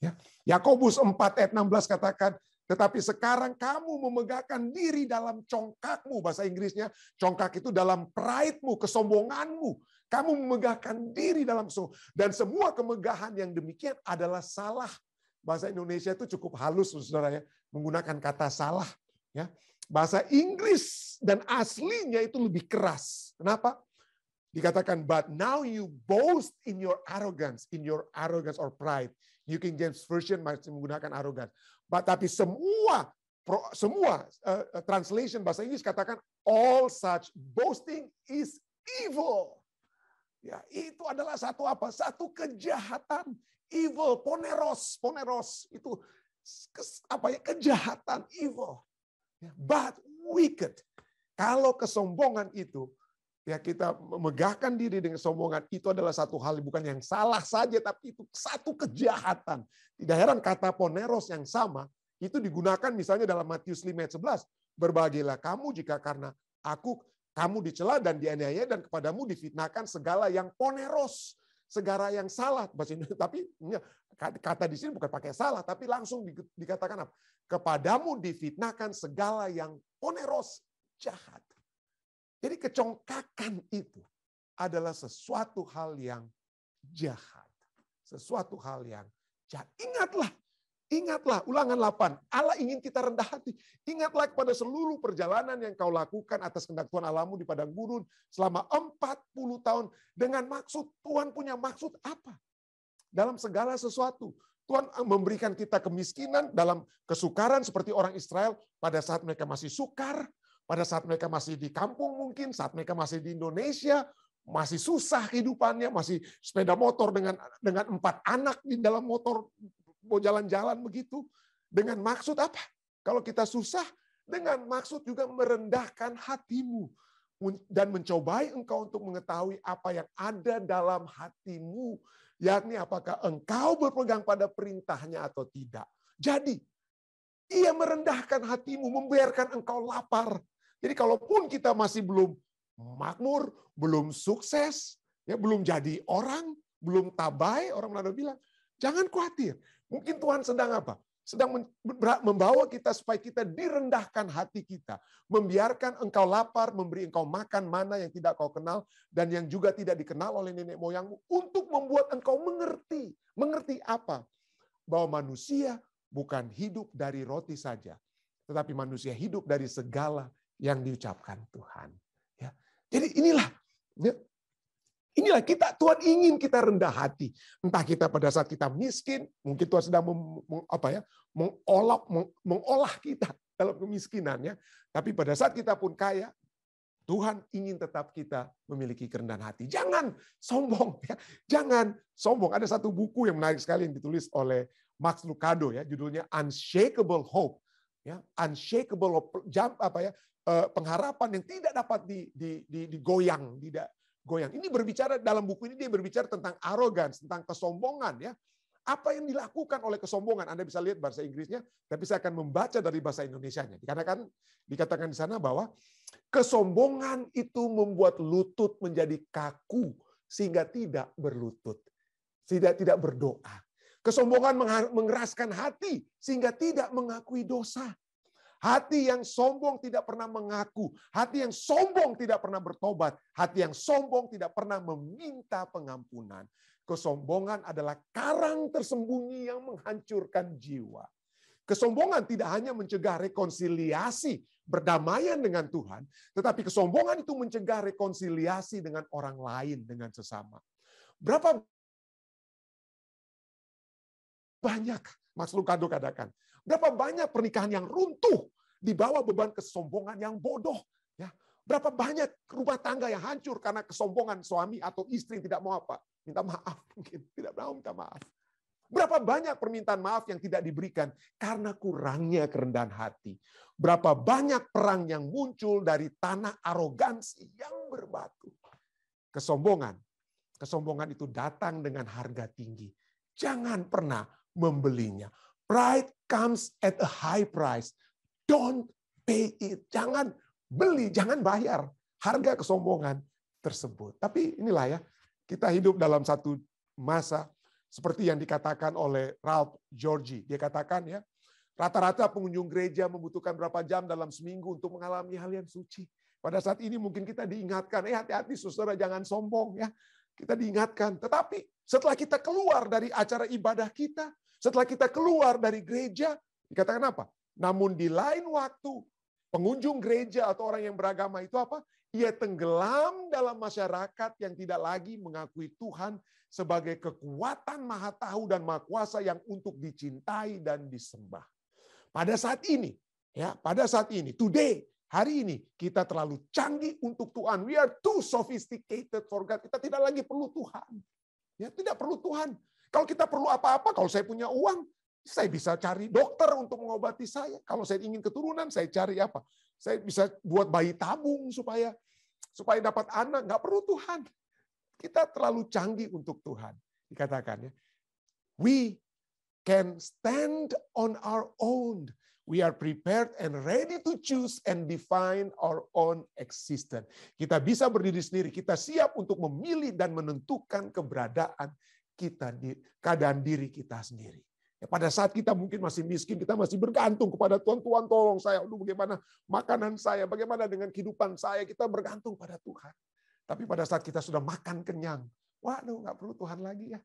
Ya. Yakobus 4 ayat 16 katakan, tetapi sekarang kamu memegahkan diri dalam congkakmu. Bahasa Inggrisnya, congkak itu dalam pride-mu, kesombonganmu. Kamu memegahkan diri dalam dan semua kemegahan yang demikian adalah salah. Bahasa Indonesia itu cukup halus, saudara ya, menggunakan kata salah. Ya, Bahasa Inggris dan aslinya itu lebih keras. Kenapa? Dikatakan, but now you boast in your arrogance or pride. New King James Version masih menggunakan arrogance. Tapi semua translation bahasa Inggris katakan, all such boasting is evil. Ya, itu adalah satu apa? Satu kejahatan. Evil, poneros itu apa ya? Kejahatan, evil. But wicked. Kalau kesombongan itu, ya kita memegahkan diri dengan kesombongan, itu adalah satu hal bukan yang salah saja, tapi itu satu kejahatan. Tidak heran kata poneros yang sama, itu digunakan misalnya dalam Matius 5 ayat 11. Berbahagialah kamu jika karena kamu dicela dan dianiaya dan kepadamu difitnahkan segala yang poneros, segala yang salah. Tapi kata di sini bukan pakai salah, tapi langsung dikatakan apa? Kepadamu difitnahkan segala yang poneros, jahat. Jadi kecongkakan itu adalah sesuatu hal yang jahat. Sesuatu hal yang jahat. Ingatlah, Ulangan 8. Allah ingin kita rendah hati. Ingatlah kepada seluruh perjalanan yang kau lakukan atas kehendak Tuhan Allahmu di padang gurun selama 40 tahun. Dengan maksud, Tuhan punya maksud apa? Dalam segala sesuatu. Tuhan memberikan kita kemiskinan dalam kesukaran seperti orang Israel pada saat mereka masih sukar, pada saat mereka masih di kampung mungkin, saat mereka masih di Indonesia, masih susah kehidupannya, masih sepeda motor dengan 4 anak di dalam motor, mau jalan-jalan begitu. Dengan maksud apa? Kalau kita susah, dengan maksud juga merendahkan hatimu dan mencobai engkau untuk mengetahui apa yang ada dalam hatimu, yakni apakah engkau berpegang pada perintahnya atau tidak. Jadi, ia merendahkan hatimu, membiarkan engkau lapar. Jadi kalaupun kita masih belum makmur, belum sukses, ya belum jadi orang, belum tabai, orang Manado bilang, jangan khawatir. Mungkin Tuhan sedang apa? Sedang membawa kita supaya kita direndahkan hati kita. Membiarkan engkau lapar, memberi engkau makan mana yang tidak kau kenal, dan yang juga tidak dikenal oleh nenek moyangmu, untuk membuat engkau mengerti. Mengerti apa? Bahwa manusia bukan hidup dari roti saja, tetapi manusia hidup dari segala yang diucapkan Tuhan. Ya. Jadi inilah Tuhan ingin kita rendah hati. Entah kita pada saat kita miskin, mungkin Tuhan sedang mengolah kita dalam kemiskinannya. Tapi pada saat kita pun kaya, Tuhan ingin tetap kita memiliki kerendahan hati. Jangan sombong, ya. Jangan sombong. Ada satu buku yang menarik sekali yang ditulis oleh Max Lucado, ya, judulnya Unshakable Hope, ya, Unshakable Hope, pengharapan yang tidak dapat digoyang, tidak goyang. Ini berbicara dalam buku ini, dia berbicara tentang arrogance, tentang kesombongan, ya. Apa yang dilakukan oleh kesombongan? Anda bisa lihat bahasa Inggrisnya, tapi saya akan membaca dari bahasa Indonesianya. Dikatakan di sana bahwa kesombongan itu membuat lutut menjadi kaku sehingga tidak berlutut, tidak berdoa. Kesombongan mengeraskan hati sehingga tidak mengakui dosa. Hati yang sombong tidak pernah mengaku. Hati yang sombong tidak pernah bertobat. Hati yang sombong tidak pernah meminta pengampunan. Kesombongan adalah karang tersembunyi yang menghancurkan jiwa. Kesombongan tidak hanya mencegah rekonsiliasi, berdamaian dengan Tuhan, tetapi kesombongan itu mencegah rekonsiliasi dengan orang lain, dengan sesama. Berapa banyak, Max Lucado katakan, berapa banyak pernikahan yang runtuh di bawah beban kesombongan yang bodoh. Ya, berapa banyak rumah tangga yang hancur karena kesombongan suami atau istri yang tidak mau apa? Minta maaf, mungkin tidak mau minta maaf. Berapa banyak permintaan maaf yang tidak diberikan karena kurangnya kerendahan hati. Berapa banyak perang yang muncul dari tanah arogansi yang berbatu. Kesombongan itu datang dengan harga tinggi. Jangan pernah membelinya. Pride comes at a high price. Don't pay it. Jangan beli, jangan bayar harga kesombongan tersebut. Tapi inilah ya, kita hidup dalam satu masa seperti yang dikatakan oleh Ralph Georgi. Dia katakan ya, rata-rata pengunjung gereja membutuhkan berapa jam dalam seminggu untuk mengalami hal yang suci. Pada saat ini mungkin kita diingatkan, hati-hati saudara, jangan sombong ya. Kita diingatkan. Tetapi setelah kita keluar dari acara ibadah kita, setelah kita keluar dari gereja, dikatakan apa? Namun di lain waktu, pengunjung gereja atau orang yang beragama itu apa? Ia tenggelam dalam masyarakat yang tidak lagi mengakui Tuhan sebagai kekuatan maha tahu dan maha kuasa yang untuk dicintai dan disembah. Pada saat ini, today, hari ini, kita terlalu canggih untuk Tuhan. We are too sophisticated for God. Kita tidak lagi perlu Tuhan. Ya, tidak perlu Tuhan. Kalau kita perlu apa-apa, kalau saya punya uang, saya bisa cari dokter untuk mengobati saya. Kalau saya ingin keturunan, saya cari apa? Saya bisa buat bayi tabung supaya dapat anak. Nggak perlu Tuhan. Kita terlalu canggih untuk Tuhan. Dikatakan ya, we can stand on our own. We are prepared and ready to choose and define our own existence. Kita bisa berdiri sendiri. Kita siap untuk memilih dan menentukan keberadaan kita di keadaan diri kita sendiri. Pada saat kita mungkin masih miskin, kita masih bergantung kepada Tuhan. Tuhan tolong saya, bagaimana makanan saya, bagaimana dengan kehidupan saya, kita bergantung pada Tuhan. Tapi pada saat kita sudah makan kenyang, waduh nggak perlu Tuhan lagi ya.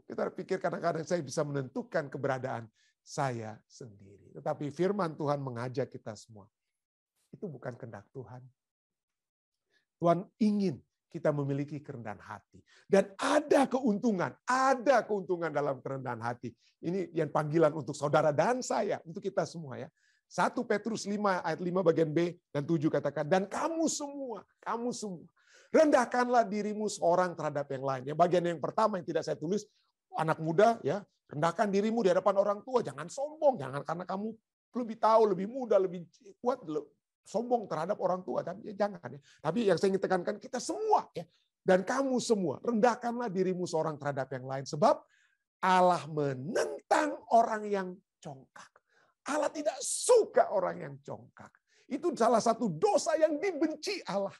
Kita pikir kadang-kadang saya bisa menentukan keberadaan saya sendiri. Tetapi firman Tuhan mengajak kita semua. Itu bukan kehendak Tuhan. Tuhan ingin kita memiliki kerendahan hati. Dan ada keuntungan dalam kerendahan hati. Ini yang panggilan untuk saudara dan saya, untuk kita semua ya. 1 Petrus 5 ayat 5 bagian B dan 7 katakan, dan kamu semua, rendahkanlah dirimu seorang terhadap yang lain. Ya, bagian yang pertama yang tidak saya tulis, anak muda ya, rendahkan dirimu di hadapan orang tua, jangan sombong, jangan karena kamu lebih tahu, lebih muda, lebih kuat, sombong terhadap orang tua, tapi jangan ya. Tapi yang saya ingin tekankan kita semua ya, dan kamu semua rendahkanlah dirimu seorang terhadap yang lain, sebab Allah menentang orang yang congkak. Allah tidak suka orang yang congkak. Itu salah satu dosa yang dibenci Allah.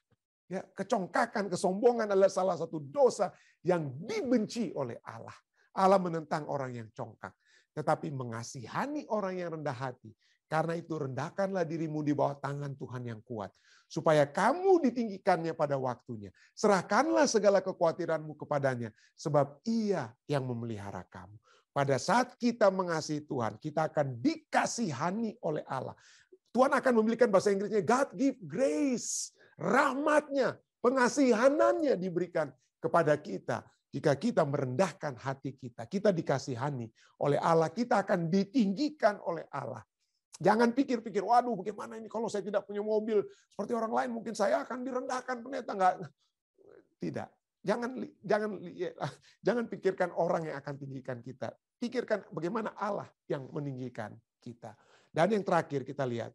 Ya, kecongkakan, kesombongan adalah salah satu dosa yang dibenci oleh Allah. Allah menentang orang yang congkak, tetapi mengasihani orang yang rendah hati. Karena itu rendahkanlah dirimu di bawah tangan Tuhan yang kuat, supaya kamu ditinggikannya pada waktunya. Serahkanlah segala kekhawatiranmu kepadanya, sebab Ia yang memelihara kamu. Pada saat kita mengasihi Tuhan, kita akan dikasihani oleh Allah. Tuhan akan memberikan bahasa Inggrisnya, God give grace, rahmatnya, pengasihanannya diberikan kepada kita. Jika kita merendahkan hati kita, kita dikasihani oleh Allah, kita akan ditinggikan oleh Allah. Jangan pikir-pikir, waduh bagaimana ini kalau saya tidak punya mobil seperti orang lain, mungkin saya akan direndahkan. Pendeta enggak. Tidak. Jangan pikirkan orang yang akan tinggikan kita. Pikirkan bagaimana Allah yang meninggikan kita. Dan yang terakhir kita lihat,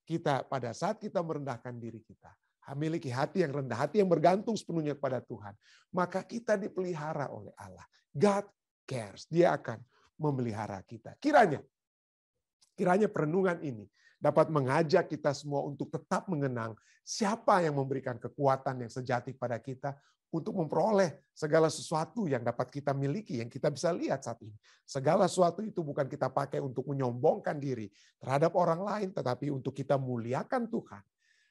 kita pada saat kita merendahkan diri kita, memiliki hati yang rendah, hati yang bergantung sepenuhnya kepada Tuhan, maka kita dipelihara oleh Allah. God cares. Dia akan memelihara kita. Kiranya perenungan ini dapat mengajak kita semua untuk tetap mengenang siapa yang memberikan kekuatan yang sejati pada kita untuk memperoleh segala sesuatu yang dapat kita miliki, yang kita bisa lihat saat ini. Segala sesuatu itu bukan kita pakai untuk menyombongkan diri terhadap orang lain, tetapi untuk kita muliakan Tuhan.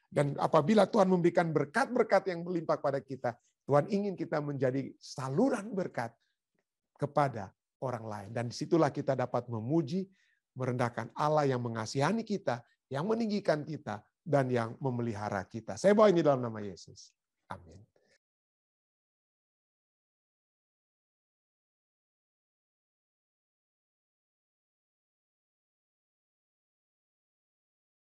Dan apabila Tuhan memberikan berkat-berkat yang melimpah pada kita, Tuhan ingin kita menjadi saluran berkat kepada orang lain. Dan disitulah kita dapat memuji, merendahkan Allah yang mengasihani kita, yang meninggikan kita, dan yang memelihara kita. Saya bawa ini dalam nama Yesus. Amin.